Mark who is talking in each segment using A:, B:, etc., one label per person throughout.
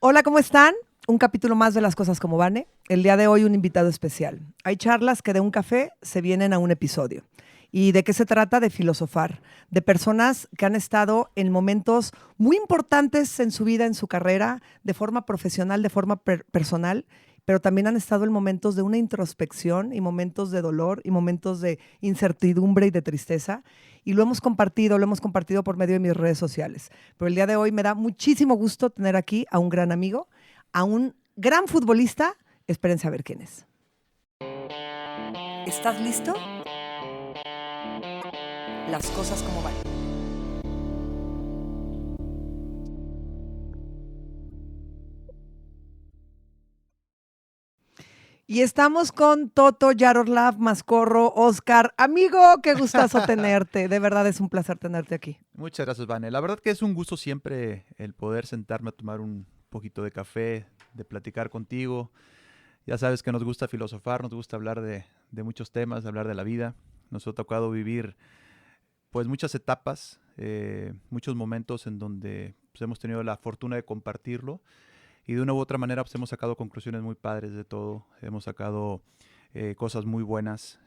A: Hola, ¿cómo están? Un capítulo más de Las Cosas Como Van. El día de hoy un invitado especial. Hay charlas que de un café se vienen a un episodio. ¿Y de qué se trata? De filosofar, de personas que han estado en momentos muy importantes en su vida, en su carrera, de forma profesional, de forma personal, pero también han estado en momentos de una introspección y momentos de dolor y momentos de incertidumbre y de tristeza. Y lo hemos compartido por medio de mis redes sociales. Pero el día de hoy me da muchísimo gusto tener aquí a un gran amigo, a un gran futbolista. Espérense a ver quién es. ¿Estás listo? Las cosas como van. Y estamos con Toto, Yaroslav, Mascorro, Oscar. Amigo, qué gustazo tenerte. De verdad es un placer tenerte aquí.
B: Muchas gracias, Vane. La verdad que es un gusto siempre el poder sentarme a tomar un poquito de café, de platicar contigo. Ya sabes que nos gusta filosofar, nos gusta hablar de muchos temas, de hablar de la vida. Nos ha tocado vivir pues muchas etapas, muchos momentos en donde pues, hemos tenido la fortuna de compartirlo y de una u otra manera pues, hemos sacado conclusiones muy padres de todo. Hemos sacado cosas muy buenas.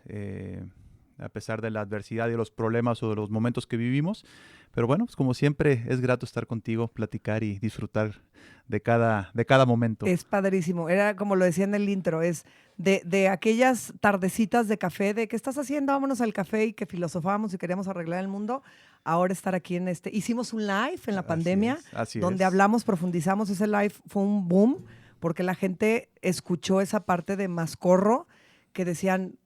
B: A pesar de la adversidad y de los problemas o de los momentos que vivimos. Pero bueno, pues como siempre es grato estar contigo, platicar y disfrutar de cada momento.
A: Es padrísimo. Era como lo decía en el intro, es de aquellas tardecitas de café, de ¿qué estás haciendo? Vámonos al café y que filosofábamos y queríamos arreglar el mundo. Ahora estar aquí en este. Hicimos un live en la pandemia
B: Así
A: donde
B: es.
A: hablamos, profundizamos. Ese live fue un boom porque la gente escuchó esa parte de Mascorro que decían,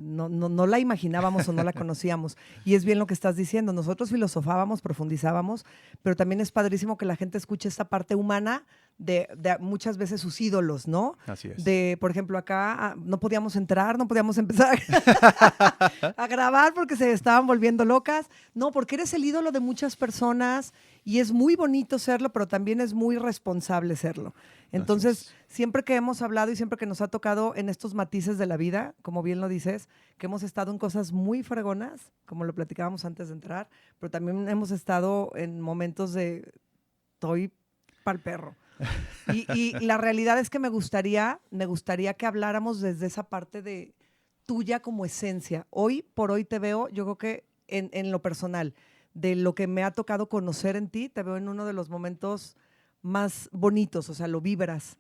A: no la imaginábamos o no la conocíamos. Y es bien lo que estás diciendo. Nosotros filosofábamos, profundizábamos, pero también es padrísimo que la gente escuche esta parte humana de muchas veces sus ídolos, ¿no?
B: Así es.
A: De, por ejemplo, acá no podíamos entrar, no podíamos empezar a grabar porque se estaban volviendo locas. No, porque eres el ídolo de muchas personas y es muy bonito serlo, pero también es muy responsable serlo.
B: Así
A: Entonces,
B: es.
A: siempre que hemos hablado y siempre que nos ha tocado en estos matices de la vida, como bien lo dices, que hemos estado en cosas muy fregonas, como lo platicábamos antes de entrar, pero también hemos estado en momentos de estoy pa'l perro. Y la realidad es que me gustaría que habláramos desde esa parte de tuya como esencia. Hoy por hoy te veo, yo creo que en lo personal, de lo que me ha tocado conocer en ti, te veo en uno de los momentos más bonitos, o sea, lo vibras.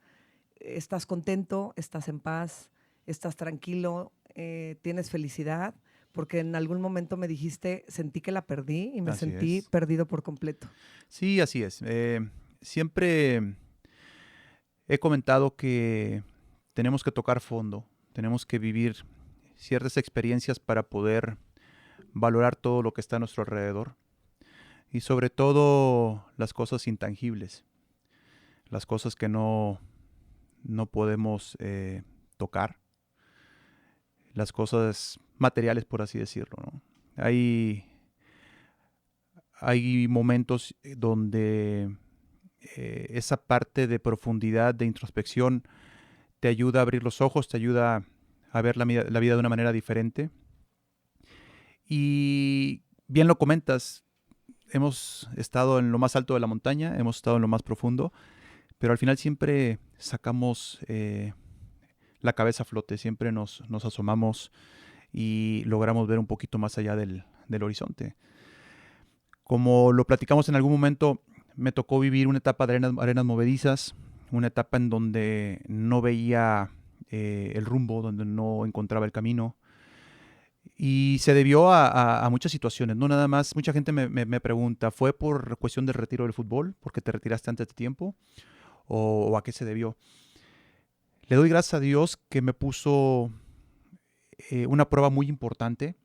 A: Estás contento, estás en paz, estás tranquilo, tienes felicidad, porque en algún momento me dijiste, sentí que la perdí y me
B: Así
A: sentí
B: es.
A: perdido por completo.
B: Sí, así es. Siempre he comentado que tenemos que tocar fondo, tenemos que vivir ciertas experiencias para poder valorar todo lo que está a nuestro alrededor y sobre todo las cosas intangibles, las cosas que no podemos tocar, las cosas materiales, por así decirlo, ¿no? Hay, hay momentos donde esa parte de profundidad, de introspección, te ayuda a abrir los ojos, te ayuda a ver la vida de una manera diferente. Y bien lo comentas, hemos estado en lo más alto de la montaña, hemos estado en lo más profundo, pero al final siempre sacamos la cabeza a flote, siempre nos asomamos y logramos ver un poquito más allá del horizonte. Como lo platicamos en algún momento, me tocó vivir una etapa de arenas movedizas, una etapa en donde no veía el rumbo, donde no encontraba el camino. Y se debió a muchas situaciones, no nada más. Mucha gente me pregunta, ¿fue por cuestión del retiro del fútbol? ¿Porque te retiraste antes de tiempo? O a qué se debió? Le doy gracias a Dios que me puso una prueba muy importante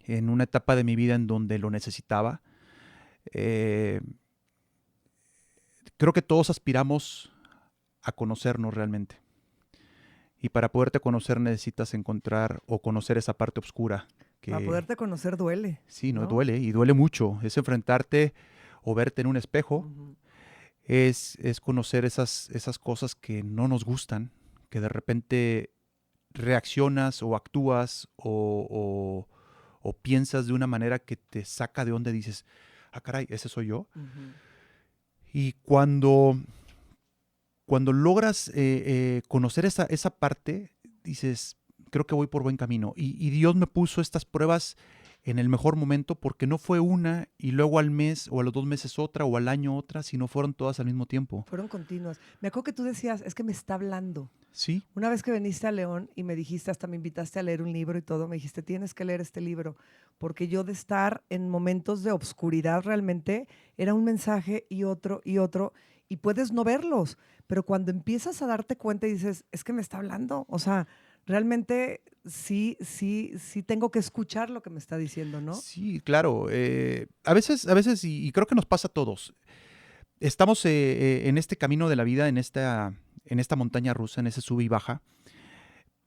B: en una etapa de mi vida en donde lo necesitaba. Eh, Creo que todos aspiramos a conocernos realmente. Y para poderte conocer necesitas encontrar o conocer esa parte oscura
A: Para
B: que
A: poderte conocer duele,
B: sí, no
A: ¿no?
B: duele y duele mucho. Es enfrentarte o verte en un espejo,
A: Ujú.
B: es conocer esas cosas que no nos gustan, que de repente reaccionas o actúas o piensas de una manera que te saca de donde dices, ah, caray, ese soy yo.
A: Ujú.
B: Y cuando cuando logras conocer esa parte, dices, creo que voy por buen camino. Y Dios me puso estas pruebas en el mejor momento porque no fue una y luego al mes o a los 2 meses otra o al año otra, sino fueron todas al mismo tiempo.
A: Fueron continuas. Me acuerdo que tú decías, es que me está hablando.
B: Sí.
A: Una vez que viniste a León y me dijiste, hasta me invitaste a leer un libro y todo, me dijiste, tienes que leer este libro, porque yo de estar en momentos de obscuridad realmente era un mensaje y otro, y puedes no verlos, pero cuando empiezas a darte cuenta y dices, es que me está hablando, o sea, realmente sí tengo que escuchar lo que me está diciendo, ¿no?
B: Sí, claro. A veces, y creo que nos pasa a todos, estamos en este camino de la vida, en esta montaña rusa, en ese sube y baja,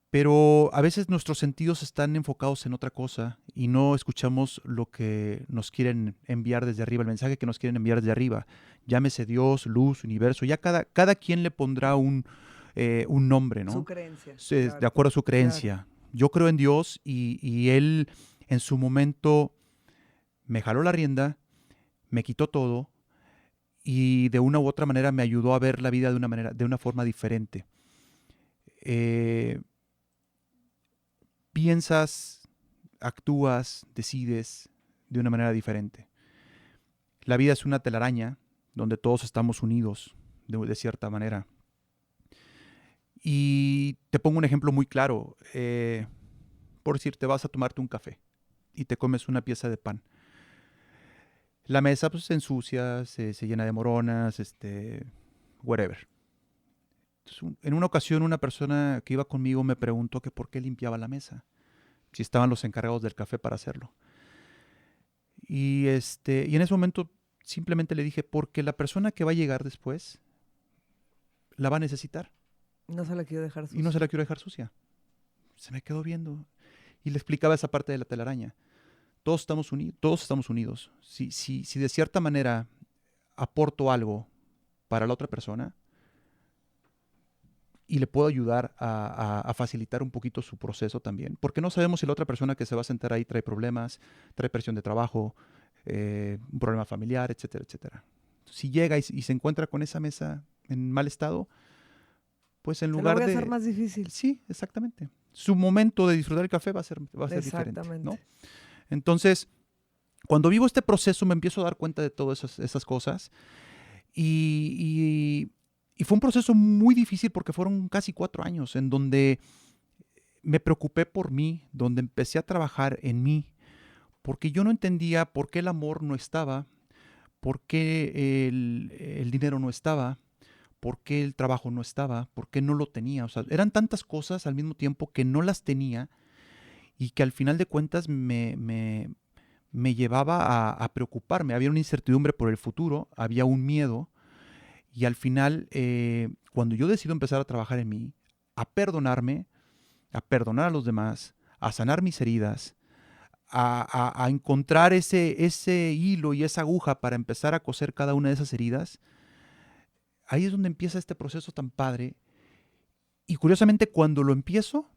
B: pero a veces nuestros sentidos están enfocados en otra cosa y no escuchamos lo que nos quieren enviar desde arriba, el mensaje que nos quieren enviar desde arriba. Llámese Dios, luz, universo, ya cada quien le pondrá un nombre, ¿no?
A: Su creencia.
B: De acuerdo a su creencia. Claro. Yo creo en Dios y Él en su momento me jaló la rienda, me quitó todo y de una u otra manera me ayudó a ver la vida de una forma diferente. Piensas, actúas, decides de una manera diferente. La vida es una telaraña donde todos estamos unidos de cierta manera. Y te pongo un ejemplo muy claro. Por decir, te vas a tomarte un café y te comes una pieza de pan. La mesa pues, se ensucia, se llena de moronas, whatever. Entonces, en una ocasión una persona que iba conmigo me preguntó que por qué limpiaba la mesa, si estaban los encargados del café para hacerlo. Y en ese momento simplemente le dije, porque la persona que va a llegar después la va a necesitar.
A: No se la quiero dejar sucia.
B: Y no se la quiero dejar sucia. Se me quedó viendo. Y le explicaba esa parte de la telaraña. Todos estamos unidos. Si de cierta manera aporto algo para la otra persona y le puedo ayudar a facilitar un poquito su proceso también, porque no sabemos si la otra persona que se va a sentar ahí trae problemas, trae presión de trabajo, un problema familiar, etcétera, etcétera. Si llega y se encuentra con esa mesa en mal estado, pues en lugar de...
A: Se lo voy a hacer más difícil.
B: Sí, exactamente. Su momento de disfrutar el café va a ser diferente, ¿no? Entonces, cuando vivo este proceso me empiezo a dar cuenta de todas esas cosas y fue un proceso muy difícil porque fueron casi 4 años en donde me preocupé por mí, donde empecé a trabajar en mí, porque yo no entendía por qué el amor no estaba, por qué el dinero no estaba, por qué el trabajo no estaba, por qué no lo tenía. O sea, eran tantas cosas al mismo tiempo que no las tenía y que al final de cuentas me llevaba a preocuparme. Había una incertidumbre por el futuro, había un miedo y al final, cuando yo decido empezar a trabajar en mí, a perdonarme, a perdonar a los demás, a sanar mis heridas, a encontrar ese hilo y esa aguja para empezar a coser cada una de esas heridas, ahí es donde empieza este proceso tan padre. Y curiosamente, cuando lo empiezo,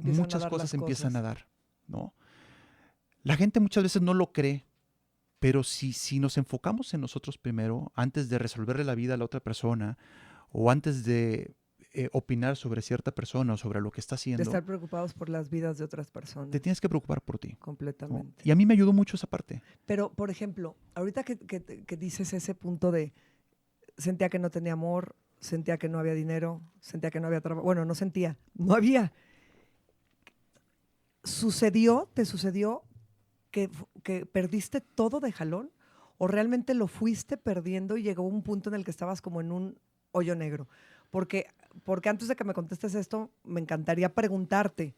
B: muchas cosas empiezan a dar, ¿no? La gente muchas veces no lo cree, pero si nos enfocamos en nosotros primero, antes de resolverle la vida a la otra persona, o antes de opinar sobre cierta persona o sobre lo que está haciendo.
A: De estar preocupados por las vidas de otras personas.
B: Te tienes que preocupar por ti.
A: Completamente.
B: ¿No? Y a mí me ayudó mucho esa parte.
A: Pero, por ejemplo, ahorita que dices ese punto de sentía que no tenía amor, sentía que no había dinero, sentía que no había trabajo. Bueno, no sentía, no había. ¿Te sucedió que perdiste todo de jalón? ¿O realmente lo fuiste perdiendo y llegó un punto en el que estabas como en un hoyo negro? Porque antes de que me contestes esto, me encantaría preguntarte.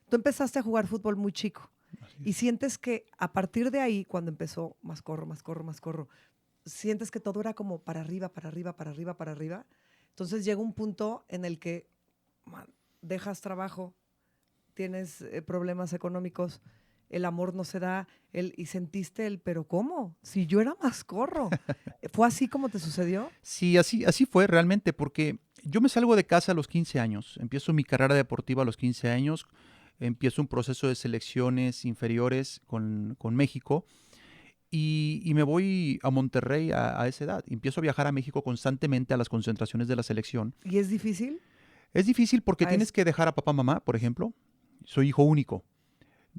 A: Tú empezaste a jugar fútbol muy chico y sientes que a partir de ahí, cuando empezó más corro, sientes que todo era como para arriba, para arriba, para arriba, para arriba. Entonces llega un punto en el que dejas trabajo, tienes problemas económicos, el amor no se da, y sentiste pero ¿cómo? Si yo era más corro. ¿Fue así como te sucedió?
B: Sí, así fue realmente, porque yo me salgo de casa a los 15 años, empiezo mi carrera deportiva a los 15 años, empiezo un proceso de selecciones inferiores con México Y me voy a Monterrey a esa edad. Empiezo a viajar a México constantemente a las concentraciones de la selección.
A: ¿Y es difícil?
B: Es difícil porque
A: Ah,
B: tienes que dejar a papá, mamá, por ejemplo. Soy hijo único.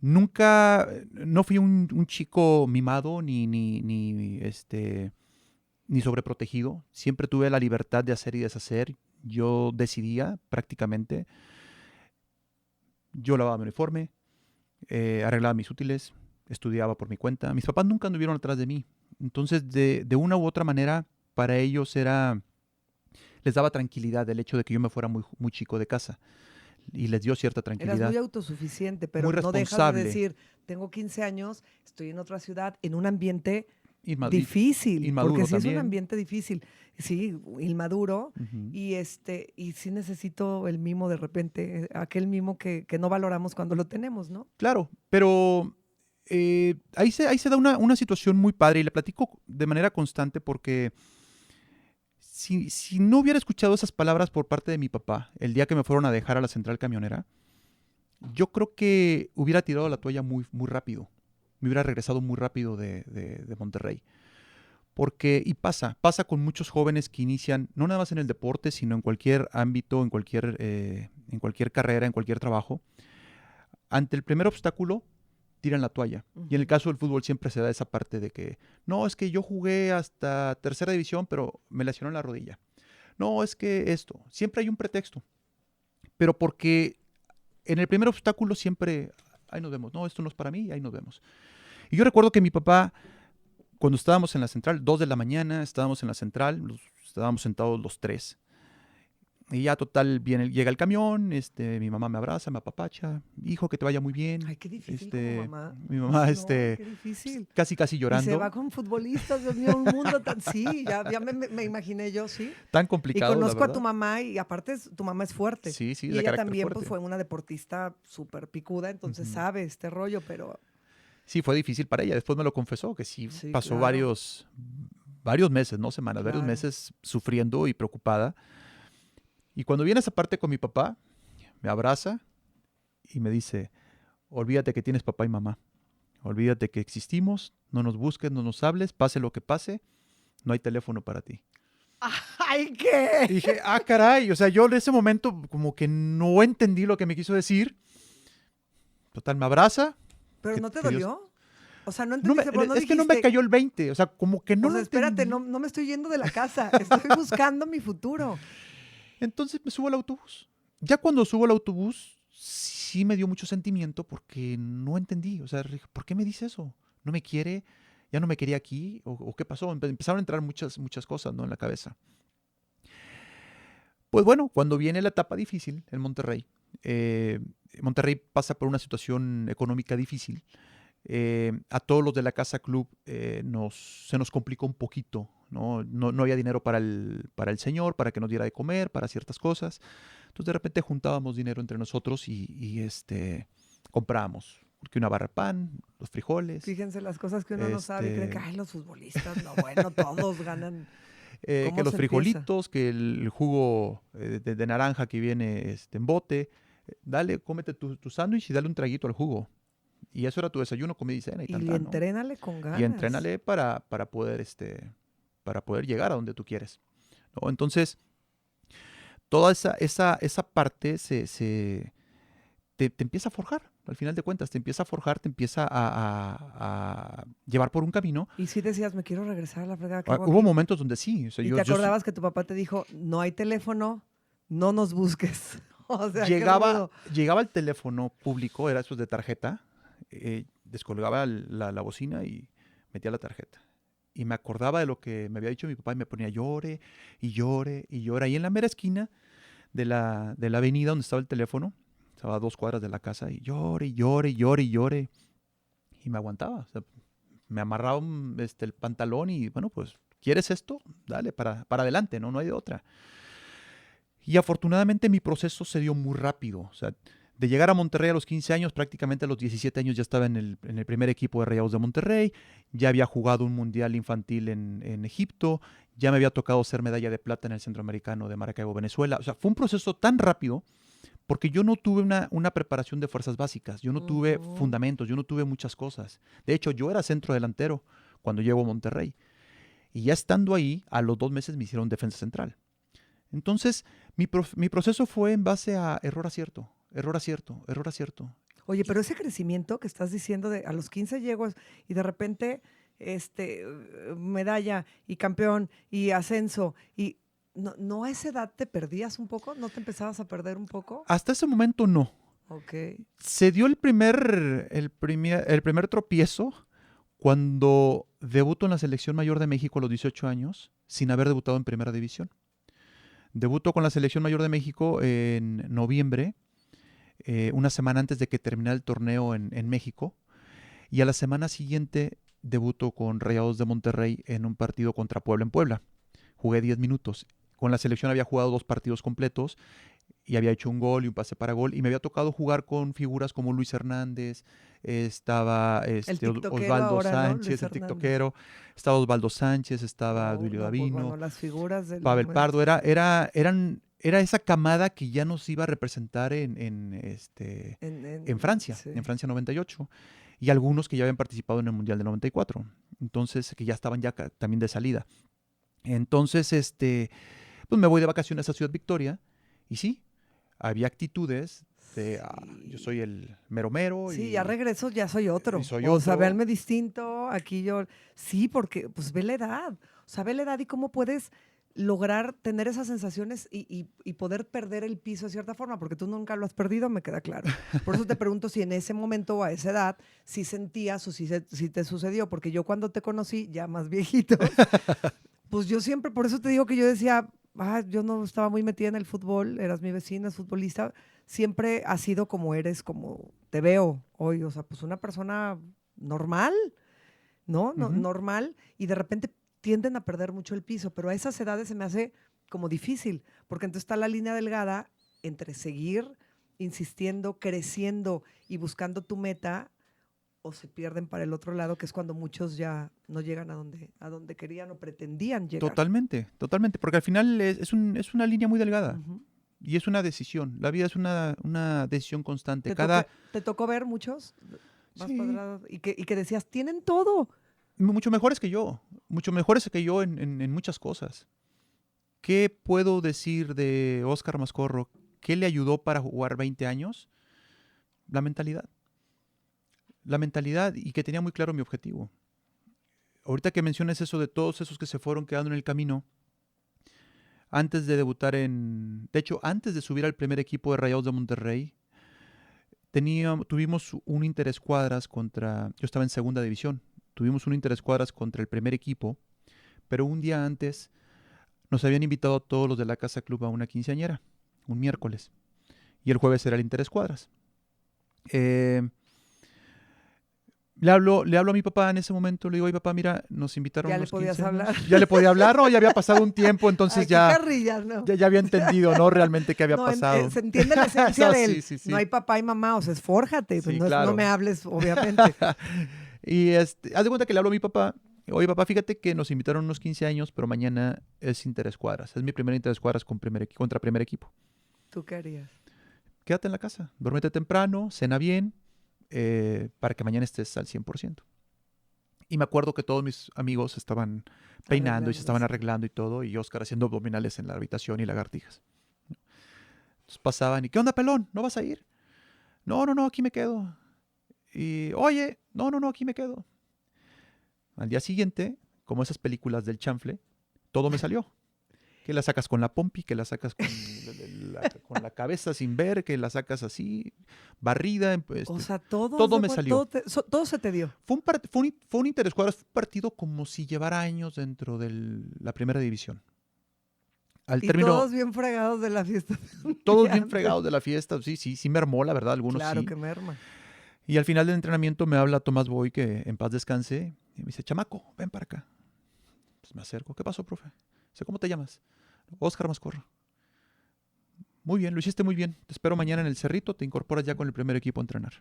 B: Nunca, no fui un chico mimado ni sobreprotegido. Siempre tuve la libertad de hacer y deshacer. Yo decidía prácticamente. Yo lavaba mi uniforme, arreglaba mis útiles, estudiaba por mi cuenta. Mis papás nunca anduvieron atrás de mí. Entonces, de una u otra manera, para ellos les daba tranquilidad el hecho de que yo me fuera muy chico de casa. Y les dio cierta
A: Eras
B: tranquilidad.
A: muy autosuficiente, pero
B: Muy
A: no dejas de
B: responsable.
A: decir, tengo 15 años, estoy en otra ciudad, en un ambiente
B: Inma-
A: difícil,
B: inmaduro
A: porque sí es un
B: también.
A: ambiente difícil, sí, inmaduro,
B: Ujú.
A: y sí necesito el mimo de repente, aquel mimo que no valoramos cuando lo tenemos, ¿no?
B: Claro, pero ahí se da una situación muy padre y le platico de manera constante porque si no hubiera escuchado esas palabras por parte de mi papá el día que me fueron a dejar a la central camionera, yo creo que hubiera tirado la toalla muy rápido. Me hubiera regresado muy rápido de Monterrey. Y pasa con muchos jóvenes que inician, no nada más en el deporte, sino en cualquier ámbito, en cualquier carrera, en cualquier trabajo. Ante el primer obstáculo, tiran la toalla. Y en el caso del fútbol siempre se da esa parte de que, no, es que yo jugué hasta tercera división, pero me lesionó en la rodilla. No, es que esto. Siempre hay un pretexto. Pero porque en el primer obstáculo siempre, ahí nos vemos. No, esto no es para mí, ahí nos vemos. Y yo recuerdo que mi papá, cuando estábamos en la central, 2 de la mañana, estábamos en la central, estábamos sentados los tres. Y ya total, llega el camión, mi mamá me abraza, me apapacha, hijo, que te vaya muy bien.
A: Ay, qué difícil como mamá.
B: Mi mamá,
A: No, qué difícil.
B: casi
A: Y se
B: llorando.
A: va con futbolistas, Dios mío, un mundo tan... Sí, ya me imaginé yo, sí.
B: Tan
A: Y
B: complicado, la
A: conozco a
B: verdad.
A: tu mamá y aparte tu mamá es fuerte.
B: Sí, sí,
A: Y
B: de
A: ella
B: carácter
A: también
B: fuerte.
A: pues, fue una deportista súper picuda, entonces
B: Ujú.
A: sabe este rollo, pero
B: Sí, fue difícil para ella. Después me lo confesó, que sí,
A: sí,
B: pasó
A: claro,
B: varios meses, no semanas, varios
A: claro.
B: meses sufriendo y preocupada. Y cuando viene esa parte con mi papá, me abraza y me dice, olvídate que tienes papá y mamá. Olvídate que existimos, no nos busques, no nos hables, pase lo que pase, no hay teléfono para ti.
A: ¡Ay, qué!
B: Y dije, caray, o sea, yo en ese momento como que no entendí lo que me quiso decir. Total, me abraza.
A: ¿Pero
B: que-
A: no te
B: que Dios-
A: dolió? O sea, no
B: No me-
A: entendiste, pero no
B: es que no me
A: dijiste...
B: cayó el 20, o sea, como que no
A: O
B: lo
A: sea, espérate,
B: entendí.
A: no me estoy yendo de la casa, estoy buscando mi futuro.
B: Entonces me subo al autobús. Ya cuando subo al autobús, sí me dio mucho sentimiento porque no entendí. O sea, dije, ¿por qué me dice eso? ¿No me quiere? ¿Ya no me quería aquí? ¿O qué pasó? Empezaron a entrar muchas cosas, ¿no?, en la cabeza. Pues bueno, cuando viene la etapa difícil en Monterrey, Monterrey pasa por una situación económica difícil. A todos los de la Casa Club se nos complicó un poquito, ¿no? No había dinero para el señor, para que nos diera de comer, para ciertas cosas. Entonces de repente juntábamos dinero entre nosotros y comprábamos. Que una barra de pan, los frijoles.
A: Fíjense las cosas que uno no sabe y cree que,
B: Este-
A: ay, los futbolistas, no, bueno, todos ganan.
B: que
A: ¿Cómo
B: los
A: se
B: frijolitos, que el jugo de naranja que viene en bote. Dale, cómete tu sándwich y dale un traguito al jugo. Y eso era tu desayuno, comida y cena y
A: Y
B: tal, ¿no?
A: entrénale con ganas.
B: Y entrénale para poder llegar a donde tú quieres, ¿no? Entonces, toda esa parte te empieza a forjar, al final de cuentas, te empieza a forjar, te empieza a llevar por un camino.
A: Y sí decías, me quiero regresar a la fregada que hago
B: Hubo
A: aquí.
B: momentos donde sí. O sea,
A: Y te acordabas que tu papá te dijo, no hay teléfono, no nos busques. O sea, qué rudo.
B: llegaba el teléfono público, era esos de tarjeta, descolgaba la bocina y metía la tarjeta. Y me acordaba de lo que me había dicho mi papá y me ponía llore y llore y llore. Ahí en la mera esquina de la avenida donde estaba el teléfono, estaba a 2 cuadras de la casa, y llore y llore y llore y llore. Y me aguantaba. O sea, me amarraba el pantalón y, bueno, pues, ¿quieres esto? Dale, para adelante, ¿no? No hay de otra. Y afortunadamente mi proceso se dio muy rápido. O sea, de llegar a Monterrey a los 15 años, prácticamente a los 17 años ya estaba en el primer equipo de Rayados de Monterrey, ya había jugado un mundial infantil en Egipto, ya me había tocado ser medalla de plata en el Centroamericano de Maracaibo, Venezuela. O sea, fue un proceso tan rápido porque yo no tuve una preparación de fuerzas básicas, yo no tuve fundamentos, yo no tuve muchas cosas. De hecho, yo era centro delantero cuando llego a Monterrey. Y ya estando ahí, a los 2 meses me hicieron defensa central. Entonces, mi proceso fue en base a error, acierto, error, acierto, error, acierto.
A: Oye, pero ese crecimiento que estás diciendo de a los 15 llego y de repente medalla y campeón y ascenso y no a esa edad te perdías un poco, ¿no te empezabas a perder un poco?
B: Hasta ese momento no.
A: Ok.
B: Se dio el primer tropiezo cuando debuto en la selección mayor de México a los 18 años, sin haber debutado en primera división. Debuto con la selección mayor de México en noviembre, una semana antes de que terminara el torneo en México, y a la semana siguiente debuto con Rayados de Monterrey en un partido contra Puebla en Puebla. Jugué 10 minutos. Con la selección había jugado 2 partidos completos y había hecho un gol y un pase para gol, y me había tocado jugar con figuras como Luis Hernández, estaba Osvaldo
A: ahora,
B: Sánchez,
A: ¿no?
B: el tiktokero, estaba Osvaldo Sánchez, estaba Duilio
A: Pues,
B: Davino,
A: bueno, las figuras del
B: Pavel
A: momento.
B: Pardo, era esa camada que ya nos iba a representar en Francia,
A: sí.
B: en Francia 98, y algunos que ya habían participado en el Mundial del 94, entonces que ya estaban ya también de salida. Entonces, pues me voy de vacaciones a Ciudad Victoria, y sí, había actitudes de, yo soy el mero mero.
A: Sí,
B: y
A: ya regreso, ya soy otro.
B: y soy
A: O sea,
B: otro.
A: véanme distinto, aquí yo. Sí, porque pues ve la edad. O sea, ve la edad y cómo puedes lograr tener esas sensaciones y poder perder el piso de cierta forma, porque tú nunca lo has perdido, me queda claro. Por eso te pregunto si en ese momento o a esa edad sí sentías o si te sucedió, porque yo cuando te conocí, ya más viejito, pues yo siempre, por eso te digo que yo decía, yo no estaba muy metida en el fútbol, eras mi vecina, es futbolista, siempre has sido como eres, como te veo hoy, o sea, pues una persona normal, ¿no? Normal, y de repente tienden a perder mucho el piso, pero a esas edades se me hace como difícil, porque entonces está la línea delgada entre seguir insistiendo, creciendo y buscando tu meta, o se pierden para el otro lado, que es cuando muchos ya no llegan a donde querían o pretendían llegar.
B: Totalmente, porque al final es una línea muy delgada. Y es una decisión. La vida es una decisión constante.
A: ¿Te tocó ver muchos?
B: Sí.
A: Y que decías, tienen todo.
B: Mucho mejores que yo. Mucho mejores que yo en muchas cosas. ¿Qué puedo decir de Óscar Mascorro? ¿Qué le ayudó para jugar 20 años? La mentalidad. La mentalidad, y que tenía muy claro mi objetivo. Ahorita que mencionas eso de todos esos que se fueron quedando en el camino, antes de debutar de hecho, antes de subir al primer equipo de Rayados de Monterrey, tuvimos un interescuadras yo estaba en segunda división, tuvimos un interescuadras contra el primer equipo, pero un día antes nos habían invitado a todos los de la Casa Club a una quinceañera, un miércoles, y el jueves era el interescuadras. Le hablo a mi papá en ese momento, le digo, oye papá, mira, nos invitaron
A: ¿Ya
B: a
A: le
B: los
A: podías
B: 15 años.
A: hablar?
B: Ya le podía hablar, no, ya había pasado un tiempo, entonces ya había entendido, ¿no? Realmente qué había pasado.
A: Se entiende la esencia de él.
B: Sí.
A: No hay papá y mamá, o sea, esfórjate,
B: Sí,
A: pues
B: claro.
A: no me hables, obviamente.
B: Y haz de cuenta que le hablo a mi papá, oye papá, fíjate que nos invitaron unos 15 años, pero mañana es interescuadras, es mi primer interescuadras contra primer equipo.
A: ¿Tú qué harías?
B: Quédate en la casa, duérmete temprano, cena bien, para que mañana estés al 100%. Y me acuerdo que todos mis amigos estaban peinando y se estaban arreglando y todo, y Óscar haciendo abdominales en la habitación y lagartijas. Entonces pasaban y, ¿qué onda, pelón? ¿No vas a ir? No, aquí me quedo. Y, oye, no, aquí me quedo. Al día siguiente, como esas películas del chanfle, todo me salió. Que la sacas con la pompi, que la sacas con la cabeza sin ver, que la sacas así, barrida.
A: O sea,
B: todo me salió.
A: Todo se te dio.
B: Fue un interescuadras, fue un partido como si llevara años dentro de la primera división.
A: Todos bien fregados de la fiesta.
B: Todos bien fregados de la fiesta, sí mermó, la verdad, algunos
A: claro
B: sí.
A: Que merma.
B: Y al final del entrenamiento me habla Tomás Boy, que en paz descanse, y me dice, chamaco, ven para acá. Pues me acerco, ¿qué pasó, profe? Dice, ¿cómo te llamas? Óscar Mascorro. Muy bien, lo hiciste muy bien. Te espero mañana en el Cerrito, te incorporas ya con el primer equipo a entrenar.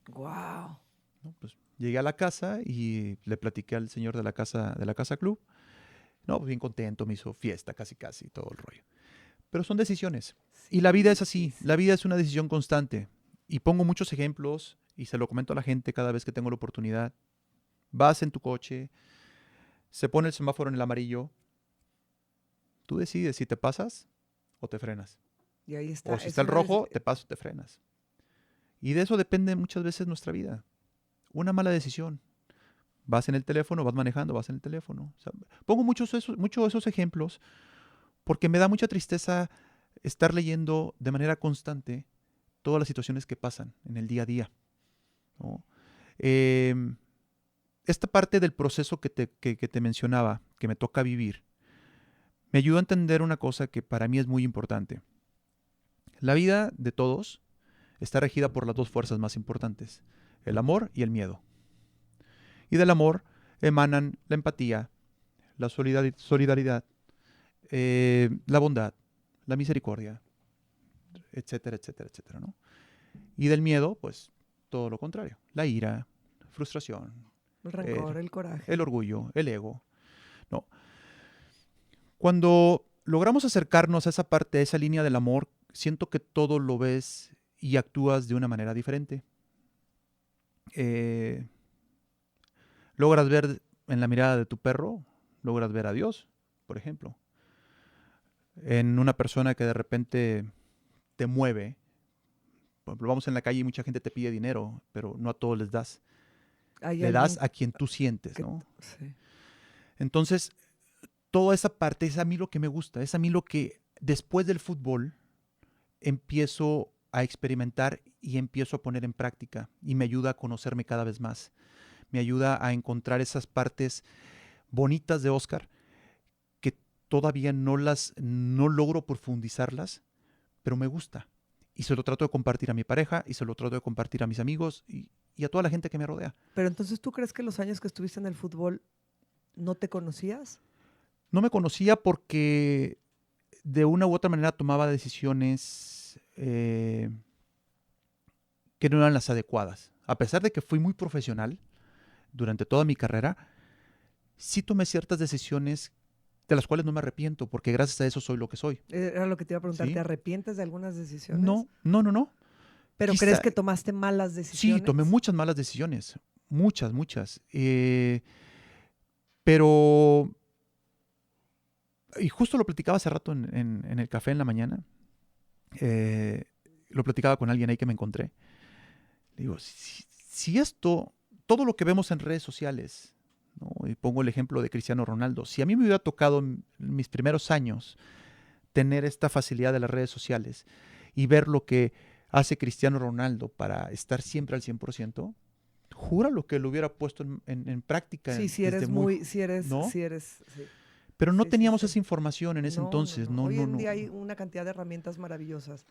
A: Wow.
B: ¿No? Pues llegué a la casa y le platiqué al señor de la casa club. No, pues bien contento, me hizo fiesta, casi, todo el rollo. Pero son decisiones.
A: Sí,
B: y la vida es así, la vida es una decisión constante. Y pongo muchos ejemplos y se lo comento a la gente cada vez que tengo la oportunidad. Vas en tu coche, se pone el semáforo en el amarillo, tú decides si te pasas o te frenas.
A: Y ahí está.
B: O si está el rojo, te pasas o te frenas. Y de eso depende muchas veces nuestra vida. Una mala decisión. Vas en el teléfono, vas manejando, vas en el teléfono. O sea, pongo muchos esos ejemplos porque me da mucha tristeza estar leyendo de manera constante todas las situaciones que pasan en el día a día, ¿no? Esta parte del proceso que te mencionaba, que me toca vivir, me ayudó a entender una cosa que para mí es muy importante. La vida de todos está regida por las dos fuerzas más importantes, el amor y el miedo. Y del amor emanan la empatía, la solidaridad, la bondad, la misericordia, etcétera, etcétera, etcétera, ¿no? Y del miedo, pues, todo lo contrario. La ira, frustración,
A: el rencor, el coraje.
B: el orgullo, el ego, ¿no? Cuando logramos acercarnos a esa parte, a esa línea del amor, siento que todo lo ves y actúas de una manera diferente. Logras ver en la mirada de tu perro, logras ver a Dios, por ejemplo. En una persona que de repente te mueve. Por ejemplo, vamos en la calle y mucha gente te pide dinero, pero no a todos les das. Le das a quien tú sientes, ¿no?
A: Sí.
B: Entonces, toda esa parte es a mí lo que me gusta, es a mí lo que después del fútbol empiezo a experimentar y empiezo a poner en práctica y me ayuda a conocerme cada vez más. Me ayuda a encontrar esas partes bonitas de Oscar que todavía no logro profundizarlas, pero me gusta. Y se lo trato de compartir a mi pareja y se lo trato de compartir a mis amigos y a toda la gente que me rodea.
A: Pero entonces, ¿tú crees que los años que estuviste en el fútbol no te conocías?
B: No me conocía porque de una u otra manera tomaba decisiones que no eran las adecuadas. A pesar de que fui muy profesional durante toda mi carrera, sí tomé ciertas decisiones de las cuales no me arrepiento, porque gracias a eso soy lo que soy.
A: Era lo que te iba a preguntar,
B: ¿Sí?
A: ¿te arrepientes de algunas decisiones?
B: No.
A: ¿Pero crees que tomaste malas decisiones?
B: Sí, tomé muchas malas decisiones, muchas. Pero, y justo lo platicaba hace rato en el café en la mañana, lo platicaba con alguien ahí que me encontré. Le digo, si esto, todo lo que vemos en redes sociales, ¿no? Y pongo el ejemplo de Cristiano Ronaldo, si a mí me hubiera tocado en mis primeros años tener esta facilidad de las redes sociales y ver lo que hace Cristiano Ronaldo para estar siempre al 100%, júralo que lo hubiera puesto en práctica.
A: Sí, si eres
B: ¿no?
A: Sí.
B: Pero no
A: Sí,
B: teníamos
A: sí.
B: esa información en ese entonces. No.
A: Hoy en día hay una cantidad de herramientas maravillosas.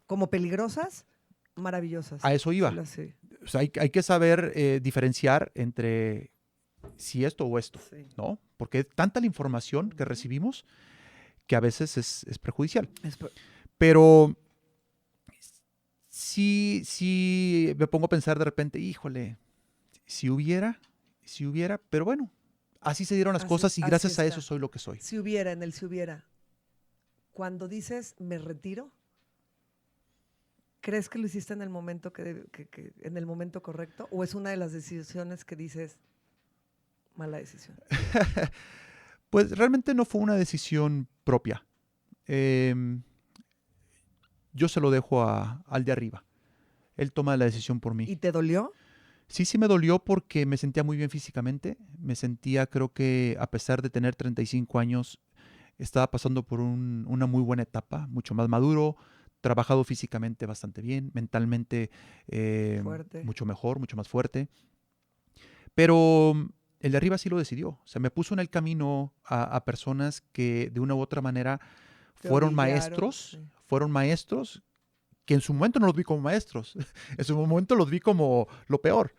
A: Como peligrosas, maravillosas.
B: A eso iba.
A: Sí.
B: O sea, hay que saber diferenciar entre si esto o esto,
A: Sí.
B: ¿no? Porque es tanta la información que recibimos que a veces es perjudicial. Pero sí me pongo a pensar de repente, híjole, si hubiera, pero bueno, así se dieron las cosas y gracias a eso soy lo que soy.
A: Si hubiera, cuando dices me retiro, ¿crees que lo hiciste en el momento en el momento correcto? ¿O es una de las decisiones que dices mala decisión?
B: Pues realmente no fue una decisión propia. Yo se lo dejo al de arriba. Él toma la decisión por mí.
A: ¿Y te dolió?
B: Sí me dolió porque me sentía muy bien físicamente. Me sentía, creo que a pesar de tener 35 años, estaba pasando por una muy buena etapa, mucho más maduro, trabajado físicamente bastante bien, mentalmente mucho mejor, mucho más fuerte. Pero el de arriba sí lo decidió. O sea, me puso en el camino a personas que de una u otra manera fueron maestros que en su momento no los vi como maestros. En su momento los vi como lo peor.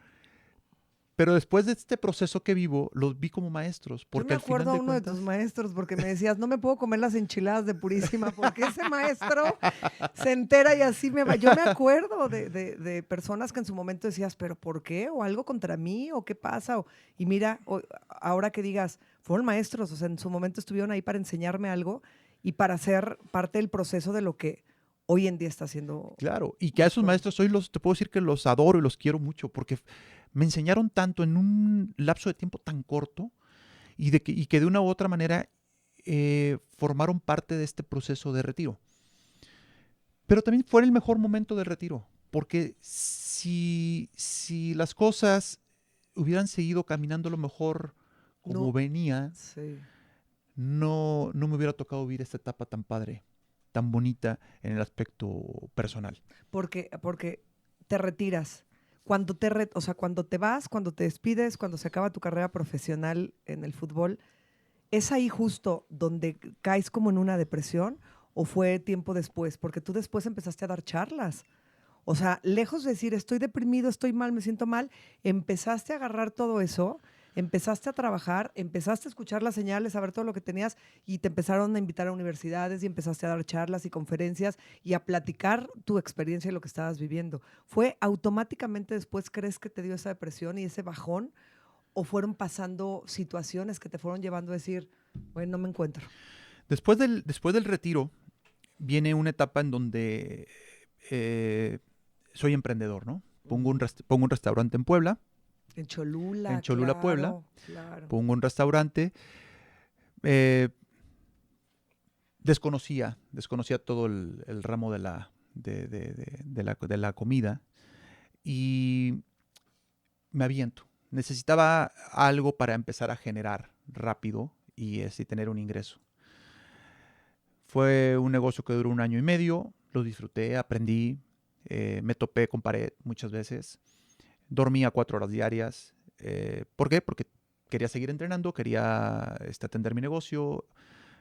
B: Pero después de este proceso que vivo, los vi como maestros. Porque
A: yo me acuerdo a uno de tus maestros porque me decías, no me puedo comer las enchiladas de Purísima porque ese maestro se entera y así me va. Yo me acuerdo de personas que en su momento decías, ¿pero por qué? ¿O algo contra mí? ¿O qué pasa? Y mira, ahora que digas, fueron maestros, o sea, en su momento estuvieron ahí para enseñarme algo y para ser parte del proceso de lo que hoy en día está haciendo.
B: Claro, y que a esos maestros hoy te puedo decir que los adoro y los quiero mucho porque me enseñaron tanto en un lapso de tiempo tan corto y que de una u otra manera formaron parte de este proceso de retiro. Pero también fue el mejor momento del retiro, porque si las cosas hubieran seguido caminando a lo mejor como
A: No,
B: venía,
A: sí.
B: no me hubiera tocado vivir esta etapa tan padre, tan bonita en el aspecto personal.
A: Porque te retiras. O sea, cuando te vas, cuando te despides, cuando se acaba tu carrera profesional en el fútbol, ¿es ahí justo donde caes como en una depresión o fue tiempo después? Porque tú después empezaste a dar charlas. O sea, lejos de decir estoy deprimido, estoy mal, me siento mal, empezaste a agarrar todo eso, empezaste a trabajar, empezaste a escuchar las señales, a ver todo lo que tenías y te empezaron a invitar a universidades y empezaste a dar charlas y conferencias y a platicar tu experiencia y lo que estabas viviendo. ¿Fue automáticamente después crees que te dio esa depresión y ese bajón o fueron pasando situaciones que te fueron llevando a decir, bueno, no me encuentro?
B: Después del retiro viene una etapa en donde soy emprendedor, ¿no? Pongo un restaurante en Puebla,
A: En
B: en
A: Cholula,
B: Cholula, Puebla.
A: claro, claro.
B: Pongo un restaurante. eh, desconocía todo el ramo de la comida y me aviento. Necesitaba algo para empezar a generar rápido y tener un ingreso. Fue un negocio que duró 1 año y medio, lo disfruté, aprendí, me topé con pared muchas veces, dormía 4 horas diarias. ¿Por qué? Porque quería seguir entrenando, quería atender mi negocio.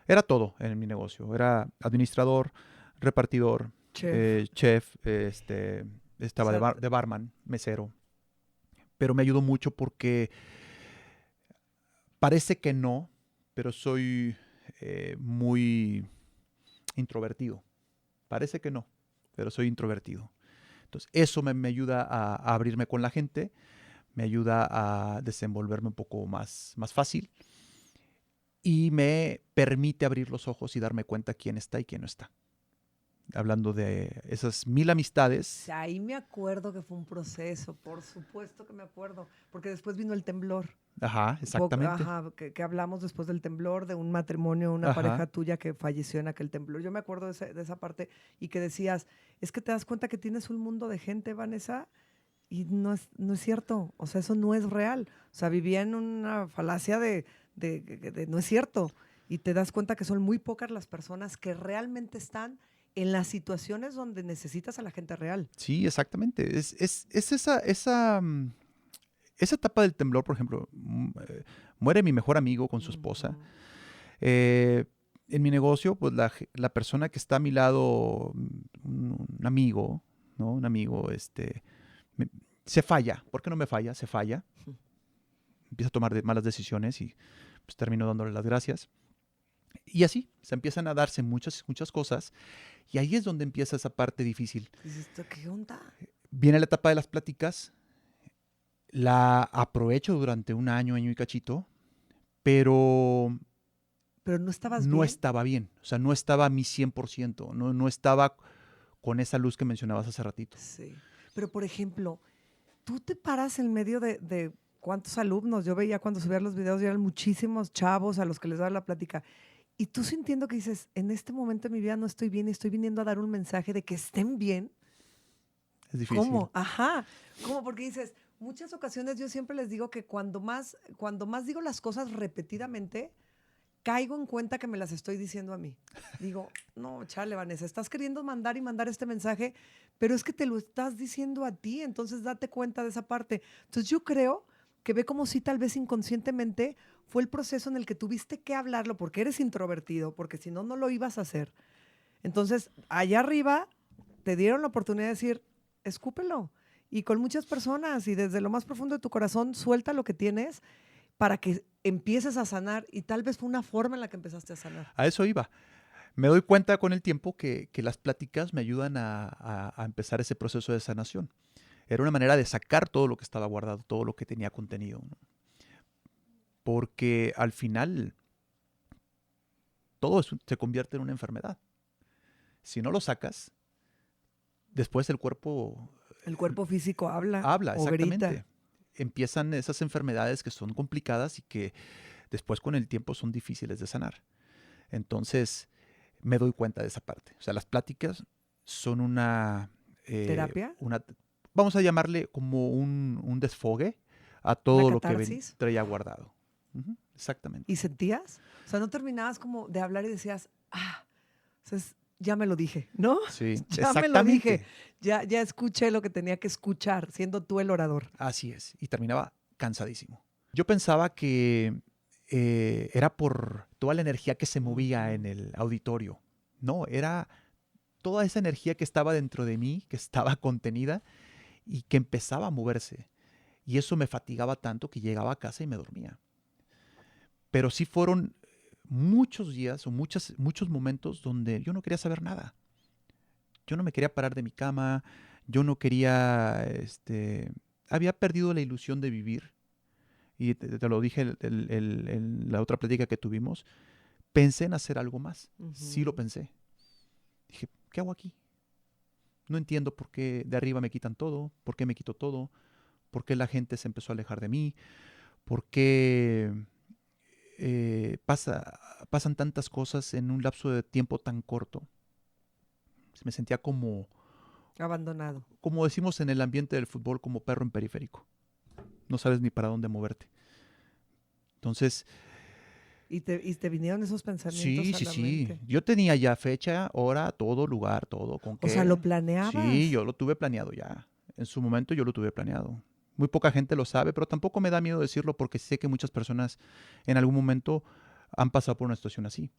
B: Era todo en mi negocio. Era administrador, repartidor,
A: Chef.
B: chef,
A: O
B: estaba
A: sea,
B: de barman, mesero. Pero me ayudó mucho porque parece que no, pero soy muy introvertido. Parece que no, pero soy introvertido. Entonces, eso me ayuda a abrirme con la gente, me ayuda a desenvolverme un poco más fácil y me permite abrir los ojos y darme cuenta quién está y quién no está. Hablando de esas 1000 amistades.
A: ahí me acuerdo que fue un proceso, por supuesto que me acuerdo, porque después vino el temblor.
B: Ajá, exactamente.
A: Ajá, que hablamos después del temblor, de un matrimonio, una
B: Ajá.
A: pareja tuya que falleció en aquel temblor. Yo me acuerdo de esa parte y que decías, es que te das cuenta que tienes un mundo de gente, Vanessa, y no es cierto, o sea, eso no es real. O sea, vivía en una falacia de no es cierto. Y te das cuenta que son muy pocas las personas que realmente están en las situaciones donde necesitas a la gente real.
B: Sí, exactamente. Es esa etapa del temblor, por ejemplo, muere mi mejor amigo con su esposa.
A: Ujú.
B: Eh, en mi negocio, pues la persona que está a mi lado, un amigo, ¿no? Un amigo, me- se falla. ¿Por qué no me falla? Se falla. Empieza a tomar malas decisiones y pues termino dándole las gracias. Y así, se empiezan a darse muchas cosas. Y ahí es donde empieza esa parte difícil.
A: Dices, ¿qué onda?
B: Viene la etapa de las pláticas, la aprovecho durante 1 año y cachito, pero
A: Pero no estabas
B: no
A: bien.
B: estaba bien. O sea, no estaba a mi 100%, no estaba con esa luz que mencionabas hace ratito.
A: Sí. Pero, por ejemplo, tú te paras en medio de cuántos alumnos. Yo veía cuando subías los videos, y eran muchísimos chavos a los que les daba la plática. Y tú sintiendo que dices, en este momento de mi vida no estoy bien y estoy viniendo a dar un mensaje de que estén bien.
B: Es difícil.
A: ¿Cómo? Ajá. ¿Cómo? Porque dices, muchas ocasiones yo siempre les digo que cuando más digo las cosas repetidamente, caigo en cuenta que me las estoy diciendo a mí. Digo, no, chale, Vanessa, estás queriendo mandar y mandar este mensaje, pero es que te lo estás diciendo a ti, entonces date cuenta de esa parte. Entonces yo creo que ve como si tal vez inconscientemente fue el proceso en el que tuviste que hablarlo porque eres introvertido, porque si no, no lo ibas a hacer. Entonces, allá arriba te dieron la oportunidad de decir, escúpelo. Y con muchas personas y desde lo más profundo de tu corazón, suelta lo que tienes para que empieces a sanar y tal vez fue una forma en la que empezaste a sanar.
B: A eso iba. Me doy cuenta con el tiempo que las pláticas me ayudan a empezar ese proceso de sanación. Era una manera de sacar todo lo que estaba guardado, todo lo que tenía contenido, ¿no? Porque al final todo se convierte en una enfermedad. Si no lo sacas, después el cuerpo
A: El cuerpo físico habla
B: habla,
A: o grita.
B: exactamente. empiezan esas enfermedades que son complicadas y que después con el tiempo son difíciles de sanar. Entonces me doy cuenta de esa parte. O sea, las pláticas son
A: ¿Terapia?
B: Vamos a llamarle como un desfogue a
A: ¿Una
B: todo lo que
A: catarsis?
B: traía guardado. Ujú, exactamente.
A: ¿Y sentías? O sea, no terminabas como de hablar y decías, o sea, ya me lo dije, ¿no?
B: Sí,
A: Ya me lo dije.
B: exactamente.
A: Ya escuché lo que tenía que escuchar, siendo tú el orador.
B: Así es. Y terminaba cansadísimo. Yo pensaba que era por toda la energía que se movía en el auditorio. No, era toda esa energía que estaba dentro de mí, que estaba contenida y que empezaba a moverse. Y eso me fatigaba tanto que llegaba a casa y me dormía. Pero sí fueron muchos días o muchos momentos donde yo no quería saber nada. Yo no me quería parar de mi cama, yo no quería, había perdido la ilusión de vivir. Y te lo dije en la otra plática que tuvimos. Pensé en hacer algo más. Sí lo
A: Ujú.
B: pensé. Dije, ¿qué hago aquí? No entiendo por qué de arriba me quitan todo, por qué me quito todo, por qué la gente se empezó a alejar de mí, por qué pasan tantas cosas en un lapso de tiempo tan corto. Me sentía
A: Abandonado.
B: como decimos en el ambiente del fútbol, como perro en periférico. No sabes ni para dónde moverte. Entonces,
A: Y te vinieron esos
B: sí,
A: pensamientos a
B: sí,
A: la
B: sí.
A: mente.
B: Yo tenía ya fecha, hora, todo, lugar, todo. ¿Con
A: O sea, lo
B: qué? Sí,
A: planeabas.
B: yo lo tuve planeado ya. En su momento yo lo tuve planeado. Muy poca gente lo sabe, pero tampoco me da miedo decirlo porque sé que muchas personas en algún momento han pasado por una situación así.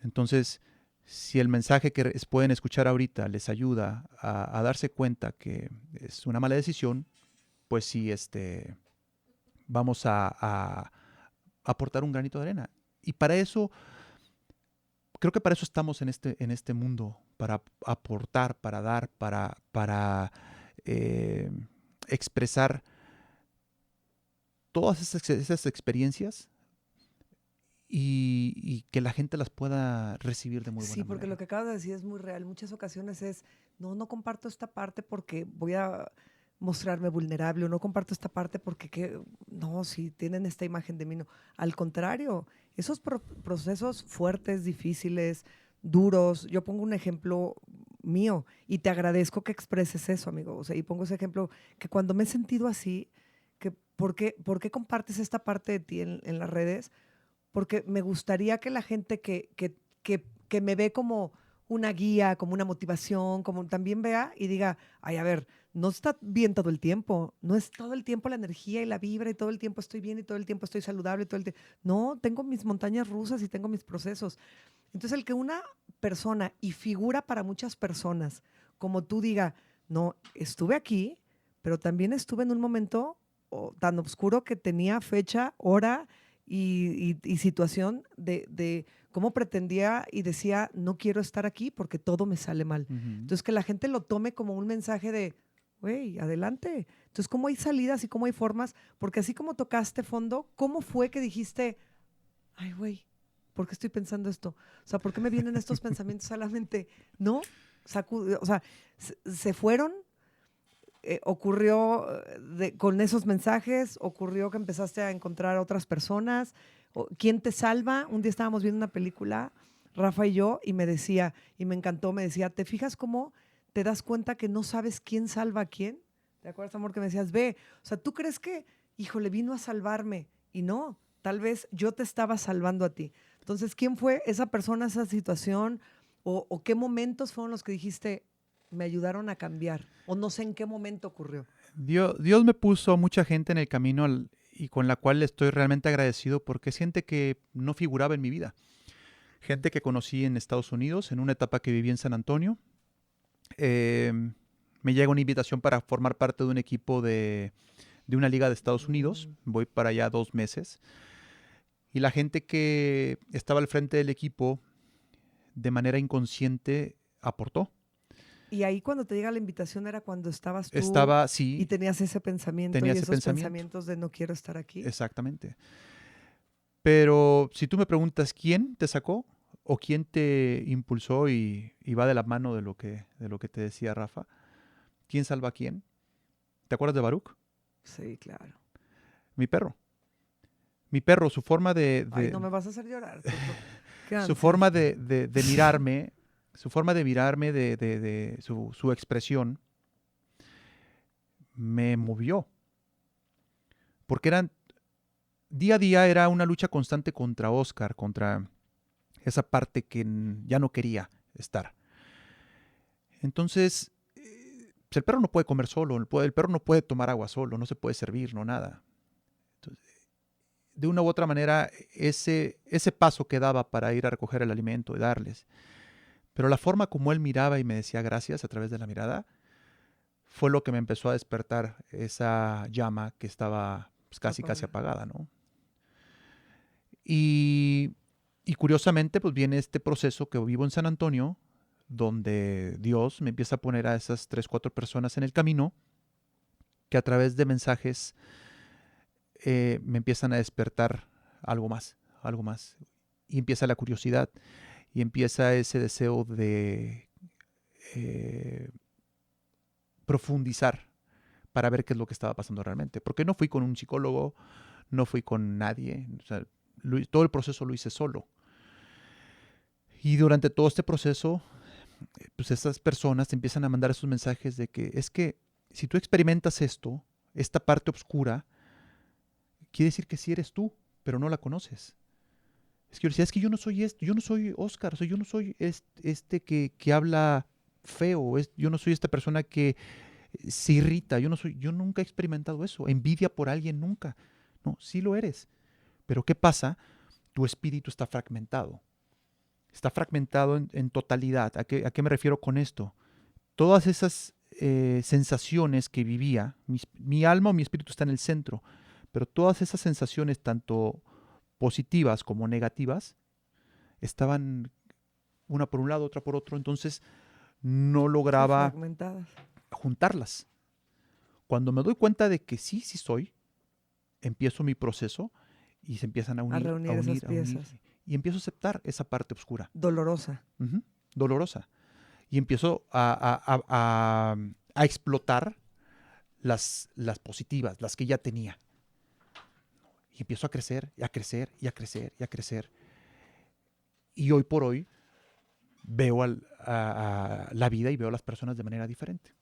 B: Entonces, si el mensaje que pueden escuchar ahorita les ayuda a darse cuenta que es una mala decisión, pues sí, vamos a aportar un granito de arena. Y para eso, creo que para eso estamos en este mundo, para aportar, para dar, para eh, expresar todas esas experiencias y que la gente las pueda recibir de muy
A: Sí,
B: buena
A: porque lo
B: manera.
A: que acabas de decir es muy real. Muchas ocasiones es, no comparto esta parte porque voy a mostrarme vulnerable o no comparto esta parte porque no, si tienen esta imagen de mí, no. Al contrario, esos procesos fuertes, difíciles, duros, yo pongo un ejemplo mío y te agradezco que expreses eso, amigo. O sea, y pongo ese ejemplo que cuando me he sentido así, que ¿por qué compartes esta parte de ti en las redes? Porque me gustaría que la gente que me ve como una guía, como una motivación, como también vea y diga, ay, a ver, no está bien todo el tiempo, no es todo el tiempo la energía y la vibra y todo el tiempo estoy bien y todo el tiempo estoy saludable, no, tengo mis montañas rusas y tengo mis procesos. Entonces, el que una persona y figura para muchas personas, como tú diga, no, estuve aquí, pero también estuve en un momento tan oscuro que tenía fecha, hora y situación de cómo pretendía y decía, no quiero estar aquí porque todo me sale mal.
B: Ujú.
A: Entonces, que la gente lo tome como un mensaje de, güey, adelante. Entonces, ¿cómo hay salidas y cómo hay formas? Porque así como tocaste fondo, ¿cómo fue que dijiste, ay, güey, ¿por qué estoy pensando esto? O sea, ¿por qué me vienen estos pensamientos a la mente? No, o sea, se fueron, ocurrió con esos mensajes, ocurrió que empezaste a encontrar a otras personas. ¿Quién te salva? Un día estábamos viendo una película, Rafa y yo, y me decía, y me encantó, me decía, ¿te fijas cómo te das cuenta que no sabes quién salva a quién? ¿Te acuerdas, amor, que me decías, ve, o sea, tú crees que, híjole, vino a salvarme? Y no, tal vez yo te estaba salvando a ti. Entonces, ¿quién fue esa persona, esa situación? ¿O qué momentos fueron los que dijiste, me ayudaron a cambiar? O no sé en qué momento ocurrió.
B: Dios me puso mucha gente en el camino y con la cual estoy realmente agradecido porque es gente que no figuraba en mi vida. Gente que conocí en Estados Unidos, en una etapa que viví en San Antonio. Eh, Me llega una invitación para formar parte de un equipo de una liga de Estados Unidos.
A: Mm.
B: Voy para allá 2 meses. Y la gente que estaba al frente del equipo, de manera inconsciente, aportó.
A: Y ahí cuando te llega la invitación era cuando estabas tú
B: Estaba,
A: y
B: sí,
A: tenías ese pensamiento
B: tenía
A: y
B: ese
A: esos
B: pensamiento.
A: pensamientos de no quiero estar aquí.
B: Exactamente. Pero si tú me preguntas quién te sacó o quién te impulsó y va de la mano de lo que te decía Rafa, ¿quién salva a quién? ¿Te acuerdas de Baruch?
A: Sí, claro.
B: Mi perro. Mi perro, su forma
A: Ay, no me vas a hacer llorar. Qué
B: su
A: ansias.
B: forma de mirarme, su forma de mirarme, su expresión, me movió. Porque día a día era una lucha constante contra Oscar, contra esa parte que ya no quería estar. Entonces, pues el perro no puede comer solo, el perro no puede tomar agua solo, no se puede servir, no nada. Entonces, de una u otra manera, ese paso que daba para ir a recoger el alimento y darles, pero la forma como él miraba y me decía gracias a través de la mirada, fue lo que me empezó a despertar esa llama que estaba pues, casi
A: Apagada.
B: apagada, ¿no? Y, y curiosamente, pues viene este proceso que vivo en San Antonio, donde Dios me empieza a poner a esas 3, 4 personas en el camino, que a través de mensajes me empiezan a despertar algo más, algo más. Y empieza la curiosidad, y empieza ese deseo de profundizar para ver qué es lo que estaba pasando realmente. Porque no fui con un psicólogo, no fui con nadie, o sea, todo el proceso lo hice solo. Y durante todo este proceso, pues estas personas te empiezan a mandar esos mensajes de que es que si tú experimentas esto, esta parte oscura, quiere decir que sí eres tú, pero no la conoces. Es que yo decía, es que yo no soy esto, yo no soy Oscar, o sea, yo no soy este que habla feo, yo no soy esta persona que se irrita, yo nunca he experimentado eso, envidia por alguien nunca. No, sí lo eres. Pero ¿qué pasa? Tu espíritu está fragmentado. Está fragmentado en totalidad. ¿A qué me refiero con esto? Todas esas sensaciones que vivía, mi alma o mi espíritu está en el centro, pero todas esas sensaciones, tanto positivas como negativas, estaban una por un lado, otra por otro, entonces no
A: Sí,
B: lograba
A: fragmentadas.
B: juntarlas. Cuando me doy cuenta de que sí soy, empiezo mi proceso y se empiezan a
A: A
B: unir, a
A: reunir esas
B: unir, a unir,
A: piezas.
B: y empiezo a aceptar esa parte oscura,
A: Dolorosa.
B: uh-huh, dolorosa, y empiezo a explotar las positivas, las que ya tenía. Y empiezo a crecer, y a crecer, y a crecer, y a crecer. Y hoy por hoy veo a la vida y veo a las personas de manera diferente.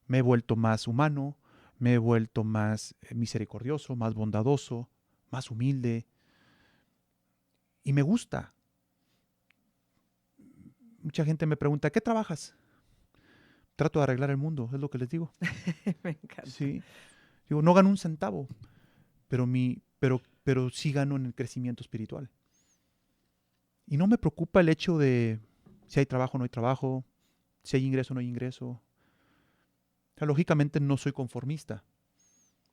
B: Me he vuelto más humano, me he vuelto más misericordioso, más bondadoso, más humilde. Y me gusta. Mucha gente me pregunta, ¿qué trabajas? Trato de arreglar el mundo, es lo que les digo.
A: Me encanta.
B: Sí. Digo, no gano un centavo, pero sí gano en el crecimiento espiritual. Y no me preocupa el hecho de si hay trabajo o no hay trabajo, si hay ingreso o no hay ingreso. O sea, lógicamente no soy conformista,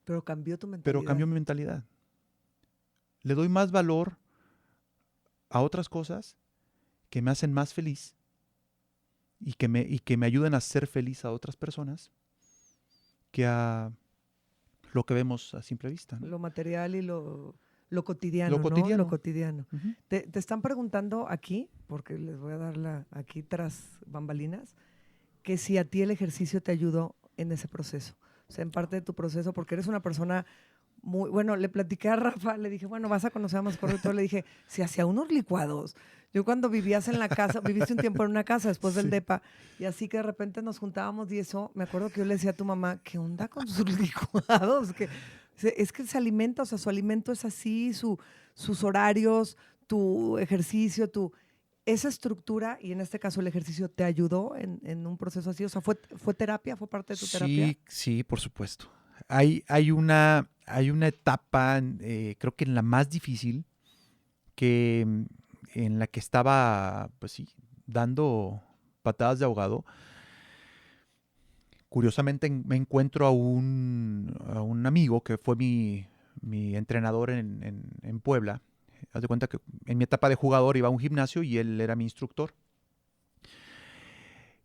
A: Pero cambió tu
B: pero
A: mentalidad.
B: cambio mi mentalidad. Le doy más valor a otras cosas que me hacen más feliz y que me ayuden a ser feliz a otras personas que a lo que vemos a simple vista, ¿no?
A: Lo material y lo
B: Lo
A: cotidiano, ¿no? Lo
B: cotidiano.
A: cotidiano.
B: Uh-huh.
A: Te están preguntando aquí, porque les voy a dar aquí tras bambalinas, que si a ti el ejercicio te ayudó en ese proceso. O sea, en parte de tu proceso, porque eres una persona muy, bueno, le platiqué a Rafa, le dije, bueno, vas a conocer a más correcto, le dije, si hacía unos licuados. Yo cuando vivías en la casa, viviste un tiempo en una casa después del
B: Sí.
A: DEPA, y así que de repente nos juntábamos y eso, me acuerdo que yo le decía a tu mamá, ¿qué onda con sus licuados? Es que se alimenta, o sea, su alimento es así, sus horarios, tu ejercicio, esa estructura, y en este caso el ejercicio, ¿te ayudó en un proceso así? O sea, ¿fue terapia? ¿Fue parte de tu terapia?
B: Sí, sí, por supuesto. Hay una etapa, creo que en la más difícil, en la que estaba, pues sí, dando patadas de ahogado. Curiosamente me encuentro a un amigo que fue mi entrenador en Puebla. Haz de cuenta que en mi etapa de jugador iba a un gimnasio y él era mi instructor.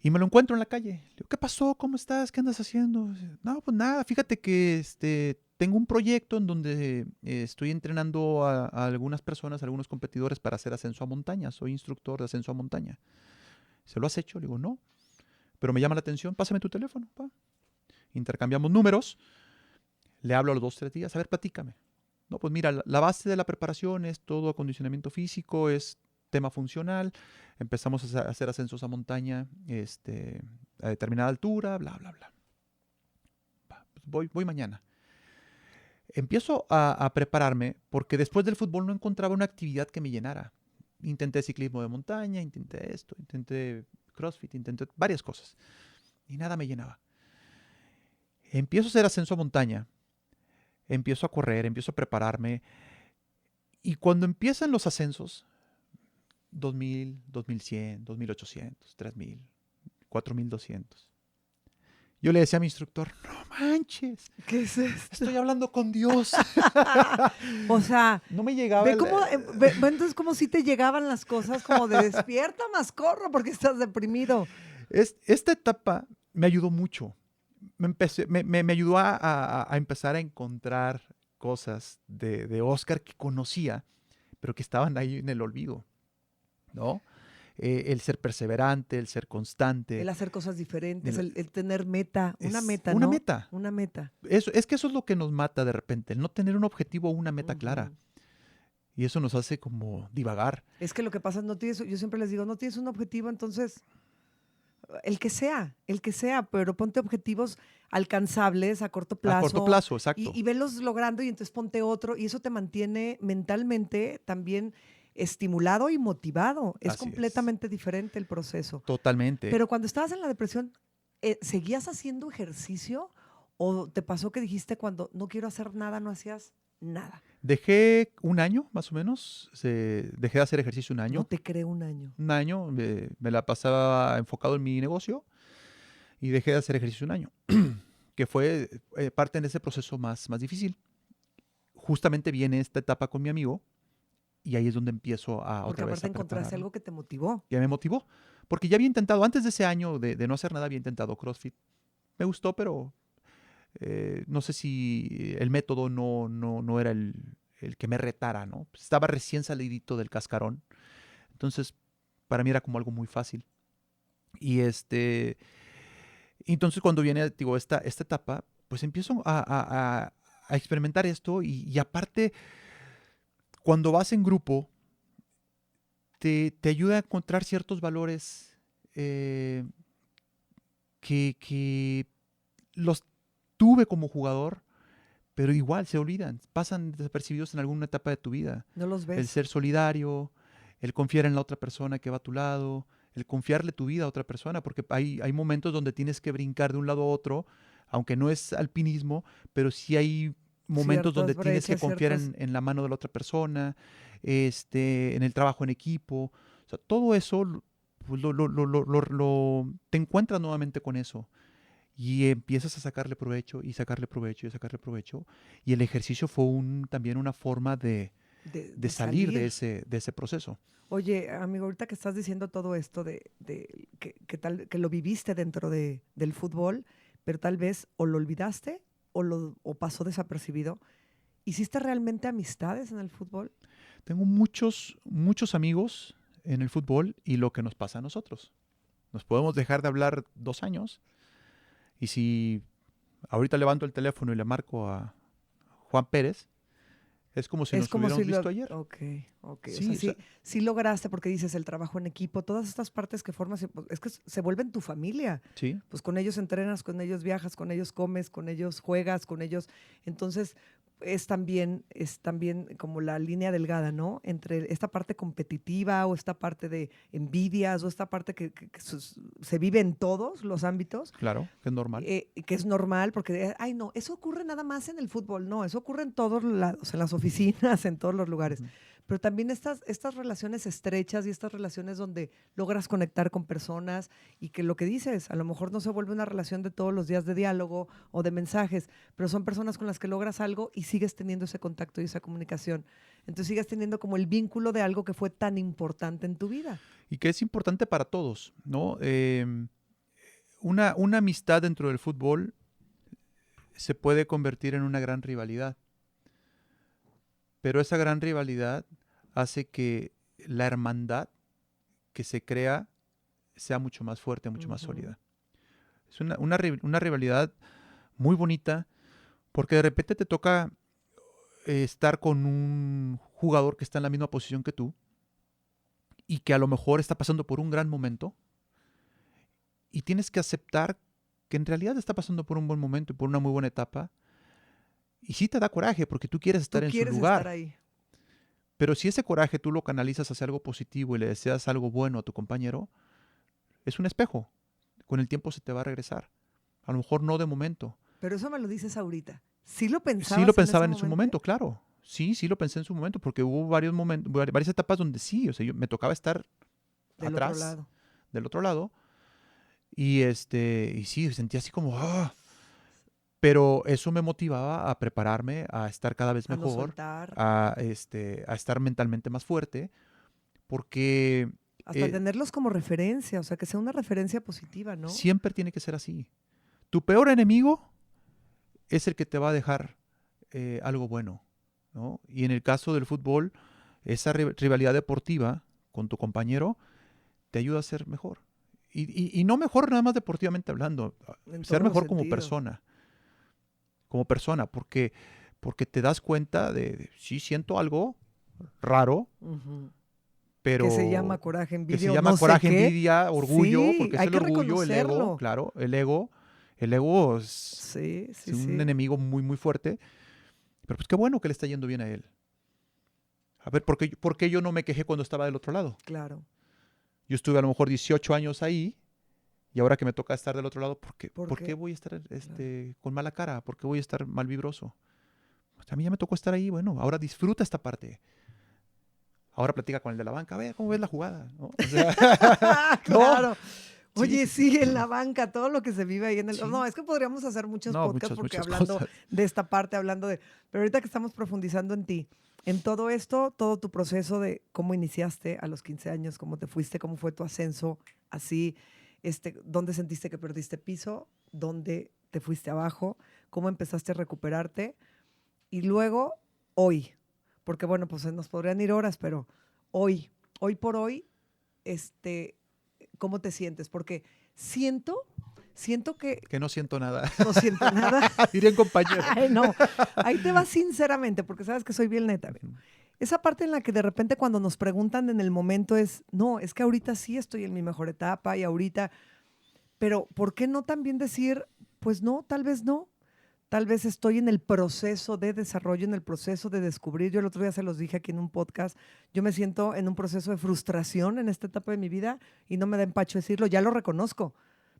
B: Y me lo encuentro en la calle. Le digo, ¿qué pasó? ¿Cómo estás? ¿Qué andas haciendo? No, pues nada, fíjate que tengo un proyecto en donde estoy entrenando a algunas personas, a algunos competidores para hacer ascenso a montaña. Soy instructor de ascenso a montaña. ¿Se lo has hecho? Le digo, no. Pero me llama la atención, pásame tu teléfono. Pa. Intercambiamos números Le hablo a los 2, 3 días, a ver, platícame. No, pues mira, la base de la preparación es todo acondicionamiento físico, es tema funcional. Empezamos a hacer ascensos a montaña a determinada altura, bla, bla, bla. Pues voy mañana. Empiezo a prepararme porque después del fútbol no encontraba una actividad que me llenara. Intenté ciclismo de montaña, intenté esto, intenté CrossFit, intenté varias cosas. Y nada me llenaba. Empiezo a hacer ascenso a montaña. Empiezo a correr, empiezo a prepararme. Y cuando empiezan los ascensos, 2000, 2100, 2800, 3000, 4200. Yo le decía a mi instructor, no manches,
A: ¿Qué es esto?
B: estoy hablando con Dios.
A: O sea,
B: No me llegaba
A: ve cómo, ve entonces como si te llegaban las cosas como de despierta más corro porque estás deprimido.
B: Esta etapa me ayudó mucho. Me ayudó a empezar a encontrar cosas de Oscar que conocía, pero que estaban ahí en el olvido, ¿no? El ser perseverante, el ser constante.
A: El hacer cosas diferentes, el tener meta, una meta,
B: una
A: ¿no?
B: meta.
A: Una meta.
B: Es que eso es lo que nos mata de repente, el no tener un objetivo o una meta clara. Y eso nos hace como divagar.
A: Es que lo que pasa es no tienes, yo siempre les digo, no tienes un objetivo, entonces el que sea, pero ponte objetivos alcanzables a corto plazo.
B: A corto plazo, exacto.
A: Y velos logrando y entonces ponte otro y eso te mantiene mentalmente también estimulado y motivado. Es
B: Así
A: completamente diferente el proceso.
B: Totalmente.
A: Pero cuando estabas en la depresión, ¿seguías haciendo ejercicio o te pasó que dijiste cuando no quiero hacer nada, no hacías nada?
B: Dejé un año, más o menos. Dejé de hacer ejercicio un año.
A: No te creo un año.
B: Un año. Me la pasaba enfocado en mi negocio y dejé de hacer ejercicio un año, que fue parte de ese proceso más difícil. Justamente viene esta etapa con mi amigo y ahí es donde empiezo a
A: Porque
B: otra vez
A: aparte
B: a
A: encontraste
B: prepararme.
A: algo que te motivó.
B: Ya me motivó, porque ya había intentado, antes de ese año de no hacer nada, había intentado CrossFit. Me gustó, pero no sé si el método no era el que me retara, ¿no? Pues estaba recién salidito del cascarón. Entonces, para mí era como algo muy fácil. Y entonces cuando viene, digo, esta etapa, pues empiezo a experimentar esto y aparte, cuando vas en grupo, te ayuda a encontrar ciertos valores que los tuve como jugador, pero igual se olvidan, pasan desapercibidos en alguna etapa de tu vida.
A: No los ves.
B: El ser solidario, el confiar en la otra persona que va a tu lado, el confiarle tu vida a otra persona, porque hay momentos donde tienes que brincar de un lado a otro, aunque no es alpinismo, pero sí hay momentos donde tienes que confiar en la mano de la otra persona, en el trabajo en equipo. O sea, todo eso pues, te encuentras nuevamente con eso. Y empiezas a sacarle provecho y sacarle provecho y sacarle provecho. Y el ejercicio fue también una forma de salir de ese proceso.
A: Oye, amigo, ahorita que estás diciendo todo esto que lo viviste dentro del fútbol, pero tal vez o lo olvidaste o pasó desapercibido, ¿hiciste realmente amistades en el fútbol?
B: Tengo muchos amigos en el fútbol y lo que nos pasa a nosotros. Nos podemos dejar de hablar 2 años y si ahorita levanto el teléfono y le marco a Juan Pérez, es como si nos hubiéramos visto ayer.
A: Ok.
B: Sí,
A: o sea, sí lograste, porque dices el trabajo en equipo, todas estas partes que formas, es que se vuelven tu familia.
B: Sí.
A: Pues con ellos entrenas, con ellos viajas, con ellos comes, con ellos juegas, con ellos. Entonces, es también como la línea delgada, ¿no? Entre esta parte competitiva o esta parte de envidias o esta parte que se vive en todos los ámbitos.
B: Claro, que es normal.
A: Que es normal, porque, ay, no, eso ocurre nada más en el fútbol, no, eso ocurre en todos lados, en las oficinas, en todos los lugares. Pero también estas relaciones estrechas y estas relaciones donde logras conectar con personas y que lo que dices, a lo mejor no se vuelve una relación de todos los días de diálogo o de mensajes, pero son personas con las que logras algo y sigues teniendo ese contacto y esa comunicación. Entonces sigues teniendo como el vínculo de algo que fue tan importante en tu vida.
B: Y que es importante para todos, ¿no? Una amistad dentro del fútbol se puede convertir en una gran rivalidad. Pero esa gran rivalidad hace que la hermandad que se crea sea mucho más fuerte, mucho más sólida. Es una rivalidad muy bonita Porque de repente te toca estar con un jugador que está en la misma posición que tú y que a lo mejor está pasando por un gran momento y tienes que aceptar que en realidad está pasando por un buen momento y por una muy buena etapa. Y sí te da coraje porque tú quieres estar
A: Tú
B: en su
A: quieres estar
B: lugar.
A: ahí.
B: Pero si ese coraje tú lo canalizas hacia algo positivo y le deseas algo bueno a tu compañero, es un espejo. Con el tiempo se te va a regresar. A lo mejor no de momento.
A: Pero eso me lo dices ahorita. ¿Sí lo
B: Sí lo
A: pensabas en ese
B: pensaba en su
A: momento?
B: momento, claro. Sí, sí lo pensé en su momento, porque hubo varios momentos, varias etapas donde sí, o sea, me tocaba estar
A: Del otro
B: atrás,
A: lado.
B: del otro lado, y sí, sentía así como, pero eso me motivaba a prepararme, a estar cada vez
A: A no
B: mejor,
A: soltar.
B: a estar mentalmente más fuerte, porque
A: Hasta
B: eh,
A: tenerlos como referencia. O sea, que sea una referencia positiva, ¿no?
B: siempre tiene que ser así. Tu peor enemigo es el que te va a dejar algo bueno, ¿no? Y en el caso del fútbol, esa rivalidad deportiva con tu compañero te ayuda a ser mejor. Y no mejor nada más deportivamente hablando,
A: En
B: ser
A: todos los
B: mejor
A: sentidos.
B: como persona, porque te das cuenta sí siento algo raro,
A: Ujú. Que se llama
B: pero
A: coraje,
B: que se
A: envidia o
B: llama
A: no sé
B: coraje,
A: qué.
B: envidia, orgullo,
A: Sí,
B: porque es
A: hay
B: el
A: que
B: orgullo, el ego,
A: reconocerlo.
B: claro, el ego
A: Sí,
B: es
A: sí,
B: un
A: sí.
B: enemigo muy, muy fuerte, pero pues qué bueno que le está yendo bien a él. A ver, ¿por qué yo no me quejé cuando estaba del otro lado?
A: Claro.
B: Yo estuve a lo mejor 18 años ahí y ahora que me toca estar del otro lado,
A: ¿Por
B: ¿por qué
A: qué?
B: voy a estar
A: Claro.
B: con mala cara? ¿Por qué voy a estar mal vibroso? Pues a mí ya me tocó estar ahí, bueno, ahora disfruta esta parte. Ahora platica con el de la banca, a ver, ¿cómo ves la jugada? ¿No? O sea, no,
A: Claro.
B: sí,
A: Oye,
B: sí, sí,
A: sí, en la banca, todo lo que se vive ahí en el... No,
B: sí.
A: es que podríamos hacer muchos
B: No,
A: podcasts
B: muchas,
A: porque
B: muchas
A: hablando
B: cosas.
A: de esta parte, hablando de... Pero ahorita que estamos profundizando en ti, en todo esto, todo tu proceso de cómo iniciaste a los 15 años, cómo te fuiste, cómo fue tu ascenso, así, dónde sentiste que perdiste piso, dónde te fuiste abajo, cómo empezaste a recuperarte y luego hoy, porque bueno, pues nos podrían ir horas, pero hoy por hoy, este, ¿cómo te sientes? Porque siento que
B: Que no siento nada.
A: no siento nada.
B: Dirían compañero.
A: Ay, no, ahí te vas sinceramente, porque sabes que soy bien neta.
B: Ujú.
A: Esa parte en la que de repente cuando nos preguntan en el momento es, no, es que ahorita sí estoy en mi mejor etapa y ahorita, pero ¿por qué no también decir, pues no, tal vez no? Tal vez estoy en el proceso de desarrollo, en el proceso de descubrir. Yo el otro día se los dije aquí en un podcast, yo me siento en un proceso de frustración en esta etapa de mi vida y no me da empacho decirlo, ya lo reconozco.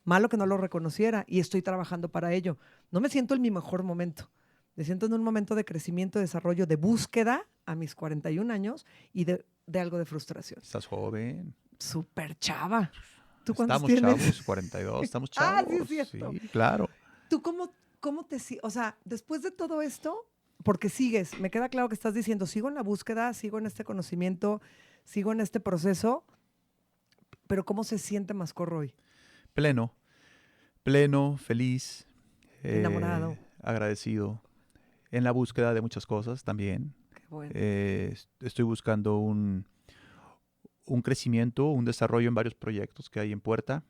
A: Malo que no lo reconociera y estoy trabajando para ello. No me siento en mi mejor momento. Me siento en un momento de crecimiento, desarrollo, de búsqueda a mis 41 años y de algo de frustración.
B: Estás joven.
A: Súper chava. ¿Tú cuántos
B: Estamos
A: tienes?
B: chavos, 42, estamos
A: Ah, sí
B: chavos.
A: es cierto.
B: Sí, claro.
A: ¿Tú cómo te sientes? O sea, después de todo esto, porque sigues, me queda claro que estás diciendo, sigo en la búsqueda, sigo en este conocimiento, sigo en este proceso, pero ¿cómo se siente Mascorro hoy?
B: Pleno, pleno, feliz,
A: Enamorado.
B: agradecido. En la búsqueda de muchas cosas también.
A: Qué bueno.
B: Estoy buscando un crecimiento, un desarrollo en varios proyectos que hay en puerta.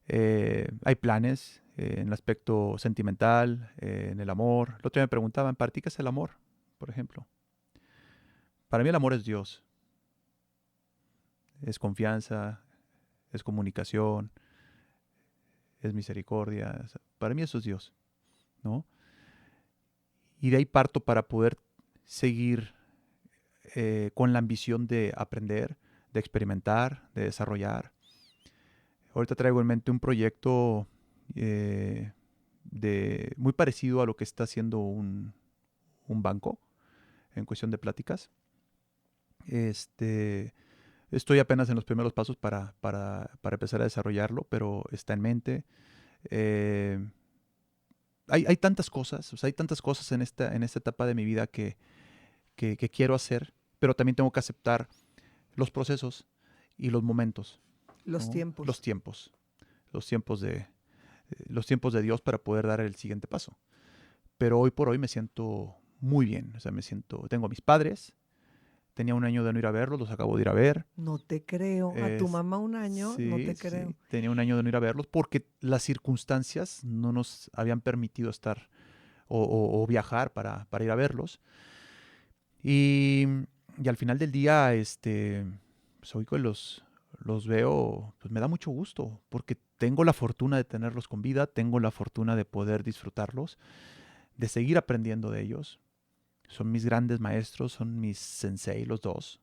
B: Hay planes en el aspecto sentimental, en el amor. El otro día me preguntaban, ¿para ti qué es el amor? Por ejemplo. Para mí el amor es Dios. Es confianza, es comunicación, es misericordia. O sea, para mí eso es Dios, ¿no? Y de ahí parto para poder seguir con la ambición de aprender, de experimentar, de desarrollar. Ahorita traigo en mente un proyecto muy parecido a lo que está haciendo un banco en cuestión de pláticas. Estoy apenas en los primeros pasos para empezar a desarrollarlo, pero está en mente. Eh, hay tantas cosas, o sea, hay tantas cosas en esta etapa de mi vida que quiero hacer, pero también tengo que aceptar los procesos y los momentos,
A: Los
B: ¿no?
A: tiempos.
B: Los tiempos de Dios para poder dar el siguiente paso. Pero hoy por hoy me siento muy bien, o sea, tengo a mis padres, tenía un año de no ir a verlos, los acabo de ir a ver.
A: No te creo. A tu mamá un año, no
B: Sí,
A: te creo.
B: sí, tenía un año de no ir a verlos porque las circunstancias no nos habían permitido estar o viajar para ir a verlos. Y, y al final del día, pues hoy que los veo, pues me da mucho gusto, porque tengo la fortuna de tenerlos con vida, tengo la fortuna de poder disfrutarlos, de seguir aprendiendo de ellos. Son mis grandes maestros, son mis sensei los dos.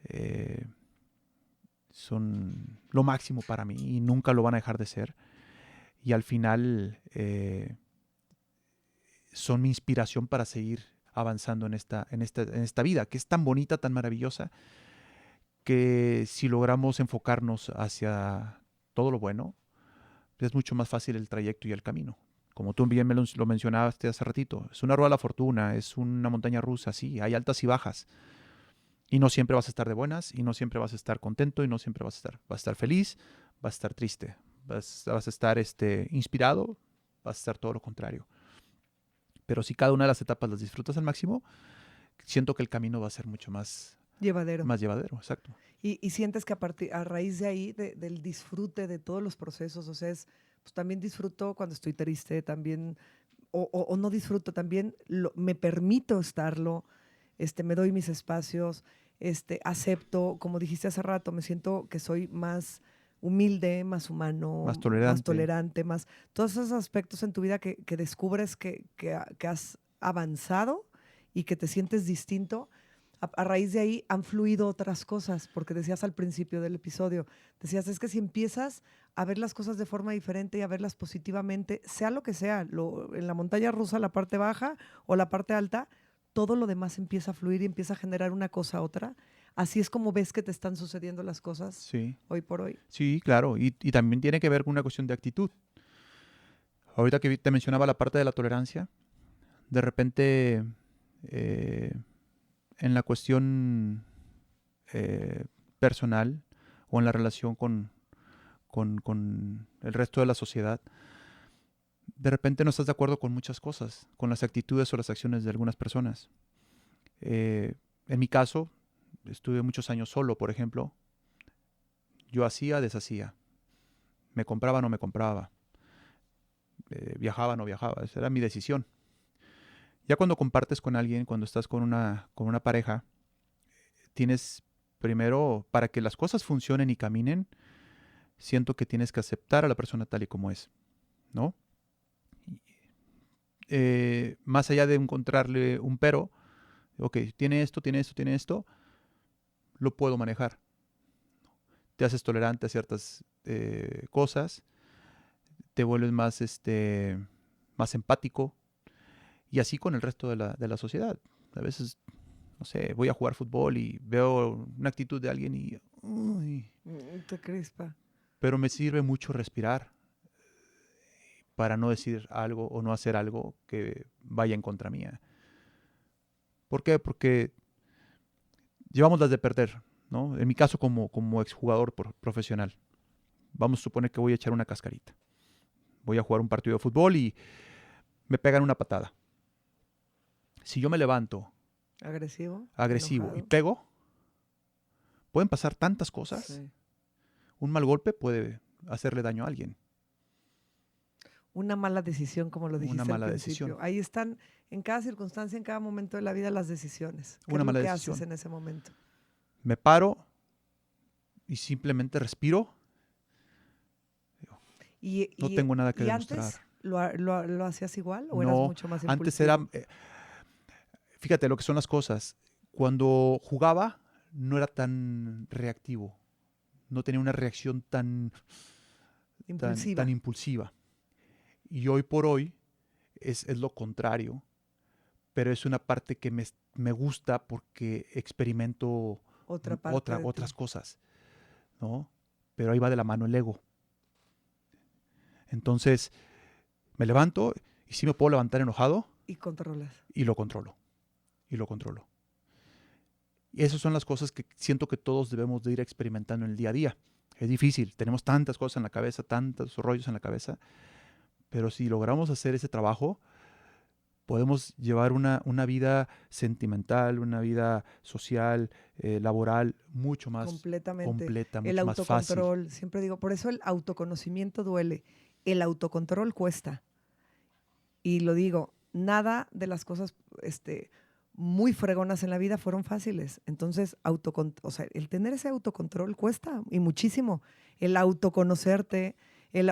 B: Eh, Son lo máximo para mí y nunca lo van a dejar de ser. Y al final son mi inspiración para seguir avanzando en esta vida, que es tan bonita, tan maravillosa, que si logramos enfocarnos hacia todo lo bueno, es mucho más fácil el trayecto y el camino. Como tú bien lo mencionaste hace ratito, es una rueda de la fortuna, es una montaña rusa, sí, hay altas y bajas. Y no siempre vas a estar de buenas, y no siempre vas a estar contento, y no siempre vas a estar feliz, vas a estar triste, vas a estar inspirado, vas a estar todo lo contrario. Pero si cada una de las etapas las disfrutas al máximo, siento que el camino va a ser mucho
A: Llevadero.
B: más llevadero, exacto.
A: Y sientes que a raíz de ahí, del disfrute de todos los procesos, o sea, pues también disfruto cuando estoy triste, también, o no disfruto, también me permito estarlo, me doy mis espacios, acepto, como dijiste hace rato, me siento que soy más humilde, más humano,
B: Más
A: más
B: tolerante.
A: tolerante, más todos esos aspectos en tu vida que descubres que has avanzado y que te sientes distinto. A raíz de ahí han fluido otras cosas, porque decías al principio del episodio, decías, es que si empiezas a ver las cosas de forma diferente y a verlas positivamente, sea lo que sea, en la montaña rusa, la parte baja o la parte alta, todo lo demás empieza a fluir y empieza a generar una cosa a otra. Así es como ves que te están sucediendo las cosas
B: Sí,
A: hoy por hoy.
B: sí, claro. Y también tiene que ver con una cuestión de actitud. Ahorita que te mencionaba la parte de la tolerancia, de repente eh, en la cuestión eh, personal o en la relación con el resto de la sociedad, de repente no estás de acuerdo con muchas cosas, con las actitudes o las acciones de algunas personas. En mi caso, estuve muchos años solo, por ejemplo. Yo hacía, deshacía. Me compraba, no me compraba. Viajaba, no viajaba. Esa era mi decisión. Ya cuando compartes con alguien, cuando estás con una pareja, tienes primero, para que las cosas funcionen y caminen, siento que tienes que aceptar a la persona tal y como es, ¿no? Más allá de encontrarle un pero, ok, tiene esto, tiene esto, tiene esto, lo puedo manejar. Te haces tolerante a ciertas cosas, te vuelves más empático y así con el resto de la sociedad. A veces, no sé, voy a jugar fútbol y veo una actitud de alguien y... uy,
A: Te crispa.
B: pero me sirve mucho respirar para no decir algo o no hacer algo que vaya en contra mía. ¿Por qué? Porque llevamos las de perder, ¿no? En mi caso como exjugador profesional. Vamos a suponer que voy a echar una cascarita. Voy a jugar un partido de fútbol y me pegan una patada. Si yo me levanto
A: Agresivo,
B: agresivo y
A: enojado.
B: pego, pueden pasar tantas cosas.
A: Sí.
B: Un mal golpe puede hacerle daño a alguien.
A: Una mala decisión, como lo
B: Una
A: dijiste al
B: mala
A: principio.
B: decisión.
A: Ahí están, en cada circunstancia, en cada momento de la vida, las decisiones. ¿Qué
B: Una
A: es lo
B: mala
A: que haces
B: decisión.
A: en ese momento?
B: Me paro y simplemente respiro.
A: ¿Y,
B: No
A: y,
B: tengo nada que
A: y
B: demostrar.
A: antes lo hacías igual o eras
B: No,
A: mucho más
B: antes era...
A: impulsivo?
B: Fíjate lo que son las cosas. Cuando jugaba no era tan reactivo. No tenía una reacción tan
A: Impulsiva.
B: impulsiva. Y hoy por hoy es lo contrario. Pero es una parte que me gusta porque experimento
A: Otra parte de
B: otras
A: ti.
B: cosas, ¿no? Pero ahí va de la mano el ego. Entonces me levanto y sí me puedo levantar enojado
A: Y controlas.
B: y lo controlo. Y lo controlo. Y esas son las cosas que siento que todos debemos de ir experimentando en el día a día. Es difícil, tenemos tantas cosas en la cabeza, tantos rollos en la cabeza, pero si logramos hacer ese trabajo, podemos llevar una vida sentimental, una vida social, laboral, mucho más
A: Completamente.
B: completa,
A: El
B: mucho más fácil.
A: autocontrol, siempre digo, por eso el autoconocimiento duele. El autocontrol cuesta. Y lo digo, nada de las cosas muy fregonas en la vida fueron fáciles. Entonces, o sea, el tener ese autocontrol cuesta y muchísimo. El autoconocerte,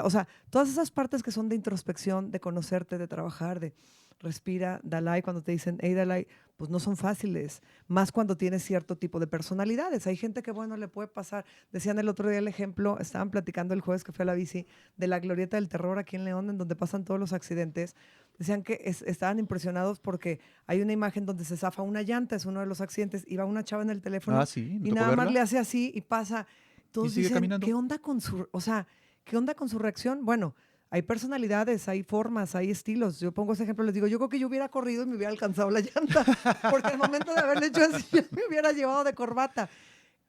A: o sea, todas esas partes que son de introspección, de conocerte, de trabajar, de respira, Dalai, cuando te dicen, hey, Dalai, pues no son fáciles, más cuando tienes cierto tipo de personalidades. Hay gente que, bueno, le puede pasar. Decían el otro día el ejemplo, estaban platicando el jueves que fue a la bici, de la Glorieta del Terror aquí en León, en donde pasan todos los accidentes. Decían que estaban impresionados porque hay una imagen donde se zafa una llanta, es uno de los accidentes, y va una chava en el teléfono
B: Sí, me
A: y
B: tocó
A: nada más
B: verla.
A: le hace así y pasa.
B: Y
A: Todos
B: sigue
A: dicen,
B: caminando.
A: ¿qué onda con su, o sea, qué onda con su reacción? Bueno, hay personalidades, hay formas, hay estilos. Yo pongo ese ejemplo, les digo, yo creo que yo hubiera corrido y me hubiera alcanzado la llanta, porque al momento de haberle hecho así, ya me hubiera llevado de corbata.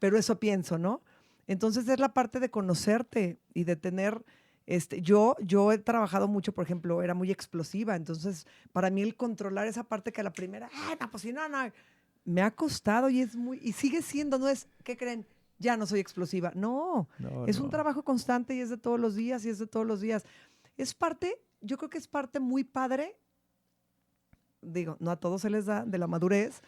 A: Pero eso pienso, ¿no? Entonces es la parte de conocerte y de tener, yo he trabajado mucho, por ejemplo, era muy explosiva, entonces para mí el controlar esa parte que a la primera, no, pues si no, no, me ha costado y y sigue siendo, no es, ¿qué creen? Ya no soy explosiva. No,
B: No,
A: es un
B: no.
A: trabajo constante y es de todos los días y es de todos los días. Es parte, yo creo que es parte muy padre, digo, no a todos se les da, de la madurez,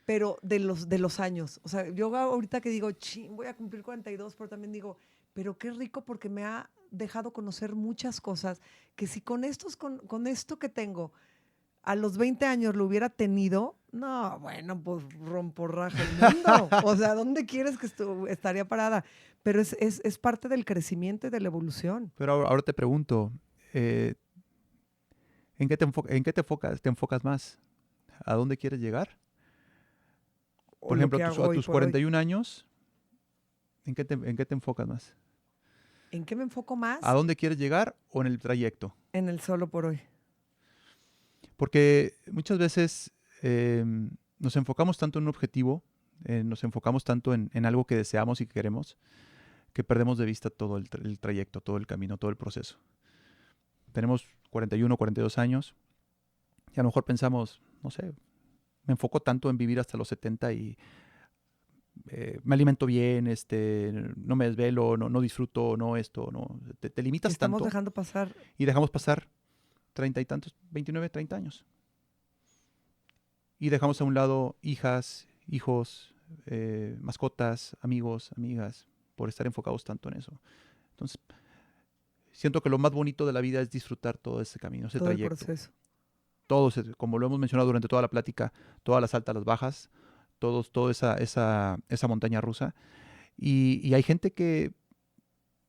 A: pero de los años. O sea, yo ahorita que digo, ching, voy a cumplir 42, pero también digo, pero qué rico porque me ha dejado conocer muchas cosas que si con esto que tengo a los 20 años lo hubiera tenido, no, bueno, pues romporraja el mundo. O sea, ¿dónde quieres que estaría parada? Pero es parte del crecimiento y de la evolución.
B: Pero ahora te pregunto, eh, ¿en qué te enfocas más? ¿A dónde quieres llegar?
A: O
B: Por
A: lo
B: ejemplo,
A: que hago
B: a
A: hoy
B: tus
A: por hoy.
B: 41 años, ¿en qué te enfocas más?
A: ¿En qué me enfoco
B: ¿A
A: más?
B: dónde quieres llegar o en el trayecto?
A: En el solo por hoy.
B: Porque muchas veces nos enfocamos tanto en un objetivo, nos enfocamos tanto en algo que deseamos y que queremos, que perdemos de vista todo el trayecto, todo el camino, todo el proceso. Tenemos 41, 42 años y a lo mejor pensamos, no sé, me enfoco tanto en vivir hasta los 70 y me alimento bien, no me desvelo, no disfruto, no esto, no. Te
A: Y
B: limitas
A: estamos
B: tanto
A: dejando pasar
B: y dejamos pasar 30 y tantos, 29, 30 años. Y dejamos a un lado hijas, hijos, mascotas, amigos, amigas, por estar enfocados tanto en eso. Entonces, siento que lo más bonito de la vida es disfrutar todo ese camino, ese
A: todo el
B: trayecto.
A: proceso.
B: Todos, como lo hemos mencionado durante toda la plática, todas las altas, las bajas, toda esa montaña rusa. Y hay gente que,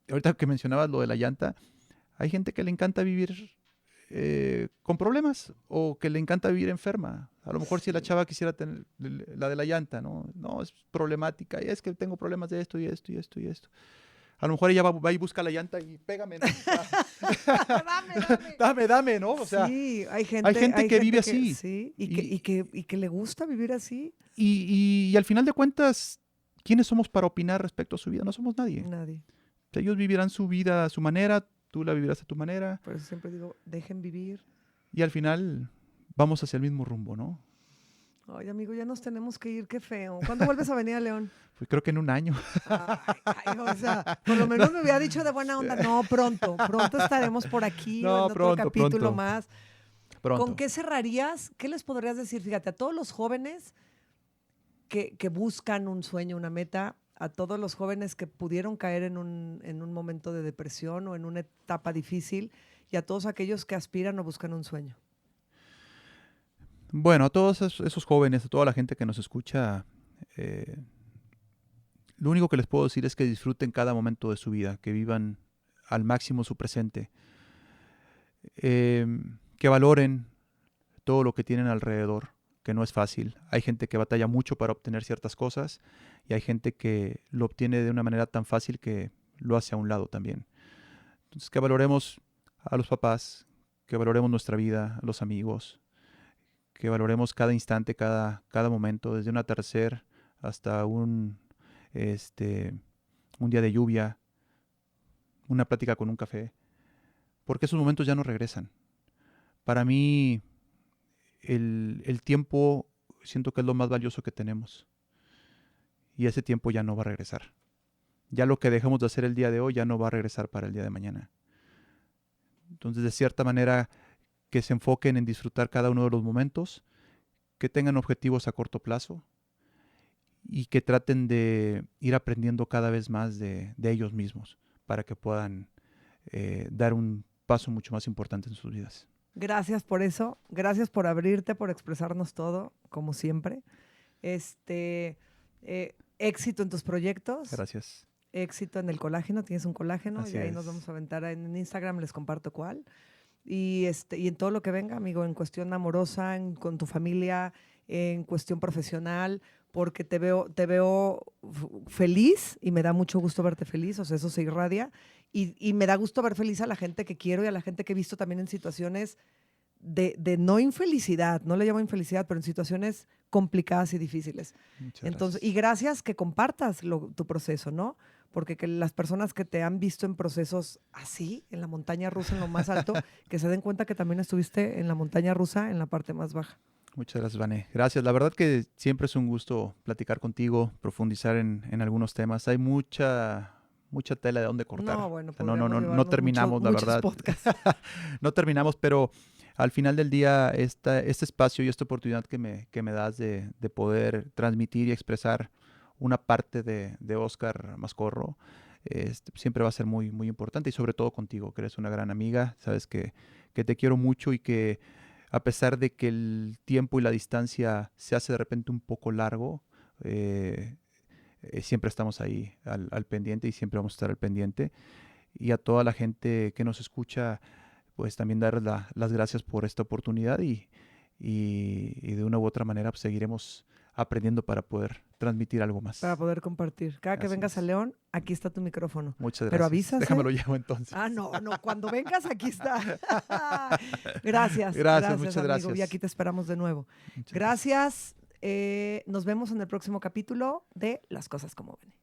B: ahorita que mencionabas lo de la llanta, hay gente que le encanta vivir con problemas o que le encanta vivir enferma. A lo mejor si la
A: Sí.
B: chava quisiera tener la de la llanta, ¿no? No, es problemática y es que tengo problemas de esto y esto y esto y esto. A lo mejor ella va y busca la llanta y pégame, ¿no?
A: Dame, dame.
B: Dame, ¿no? O sea,
A: Sí,
B: hay gente
A: hay
B: que vive
A: gente que
B: así.
A: sí,
B: Y,
A: y que le gusta vivir así.
B: y al final de cuentas, ¿quiénes somos para opinar respecto a su vida? No somos nadie.
A: Nadie.
B: O sea, ellos vivirán su vida a su manera, tú la vivirás a tu manera
A: Por eso siempre digo, dejen vivir.
B: y al final vamos hacia el mismo rumbo, ¿no?
A: Ay, amigo, ya nos tenemos que ir, qué feo. ¿Cuándo vuelves a venir a León?
B: Pues creo que en un año.
A: O sea, por lo menos me hubiera dicho de buena onda. No, pronto estaremos por aquí o en
B: No,
A: otro
B: pronto,
A: capítulo
B: pronto,
A: más. ¿Con
B: pronto.
A: qué cerrarías? ¿Qué les podrías decir? Fíjate, a todos los jóvenes que buscan un sueño, una meta, a todos los jóvenes que pudieron caer en un momento de depresión o en una etapa difícil, y a todos aquellos que aspiran o buscan un sueño.
B: Bueno, a todos esos jóvenes, a toda la gente que nos escucha, lo único que les puedo decir es que disfruten cada momento de su vida, que vivan al máximo su presente, que valoren todo lo que tienen alrededor, que no es fácil. Hay gente que batalla mucho para obtener ciertas cosas y hay gente que lo obtiene de una manera tan fácil que lo hace a un lado también. Entonces, que valoremos a los papás, que valoremos nuestra vida, a los amigos, que valoremos cada instante, cada momento, desde un atardecer hasta este, un día de lluvia, una plática con un café, porque esos momentos ya no regresan. Para mí, el tiempo siento que es lo más valioso que tenemos y ese tiempo ya no va a regresar. Ya lo que dejemos de hacer el día de hoy ya no va a regresar para el día de mañana. Entonces, de cierta manera, que se enfoquen en disfrutar cada uno de los momentos, que tengan objetivos a corto plazo y que traten de ir aprendiendo cada vez más de ellos mismos para que puedan dar un paso mucho más importante en sus vidas.
A: Gracias por eso, gracias por abrirte, por expresarnos todo, como siempre. Éxito en tus proyectos.
B: Gracias.
A: Éxito en el colágeno, tienes un colágeno
B: Así
A: y ahí
B: es.
A: nos vamos a aventar en Instagram, les comparto cuál. Y en todo lo que venga, amigo, en cuestión amorosa, con tu familia, en cuestión profesional, porque te veo feliz y me da mucho gusto verte feliz, o sea, eso se irradia. Y me da gusto ver feliz a la gente que quiero y a la gente que he visto también en situaciones de no infelicidad, no le llamo infelicidad, pero en situaciones complicadas y difíciles.
B: Muchas
A: Entonces,
B: gracias.
A: y gracias que compartas tu proceso, ¿no? Porque que las personas que te han visto en procesos así, en la montaña rusa, en lo más alto, que se den cuenta que también estuviste en la montaña rusa, en la parte más baja.
B: Muchas gracias, Vané. Gracias. La verdad que siempre es un gusto platicar contigo, profundizar en algunos temas. Hay mucha tela de dónde cortar.
A: No, bueno,
B: O sea, no
A: llevarnos
B: terminamos, la
A: muchos
B: verdad.
A: podcasts.
B: No terminamos, pero al final del día, este espacio y esta oportunidad que me das de poder transmitir y expresar una parte de Óscar Mascorro, siempre va a ser muy, muy importante, y sobre todo contigo, que eres una gran amiga. Sabes que te quiero mucho y que a pesar de que el tiempo y la distancia se hace de repente un poco largo, siempre estamos ahí al pendiente y siempre vamos a estar al pendiente. Y a toda la gente que nos escucha, pues también dar las gracias por esta oportunidad y de una u otra manera pues, seguiremos aprendiendo para poder transmitir algo más.
A: Para poder compartir. Cada que
B: Así
A: vengas
B: es.
A: a León, aquí está tu micrófono.
B: Muchas gracias.
A: Pero avísase.
B: Déjamelo llevo entonces.
A: Ah, no, cuando vengas aquí está. Gracias,
B: muchas
A: amigo.
B: gracias.
A: Y aquí te esperamos de nuevo.
B: Muchas
A: Gracias. Nos vemos en el próximo capítulo de Las Cosas Como Ven.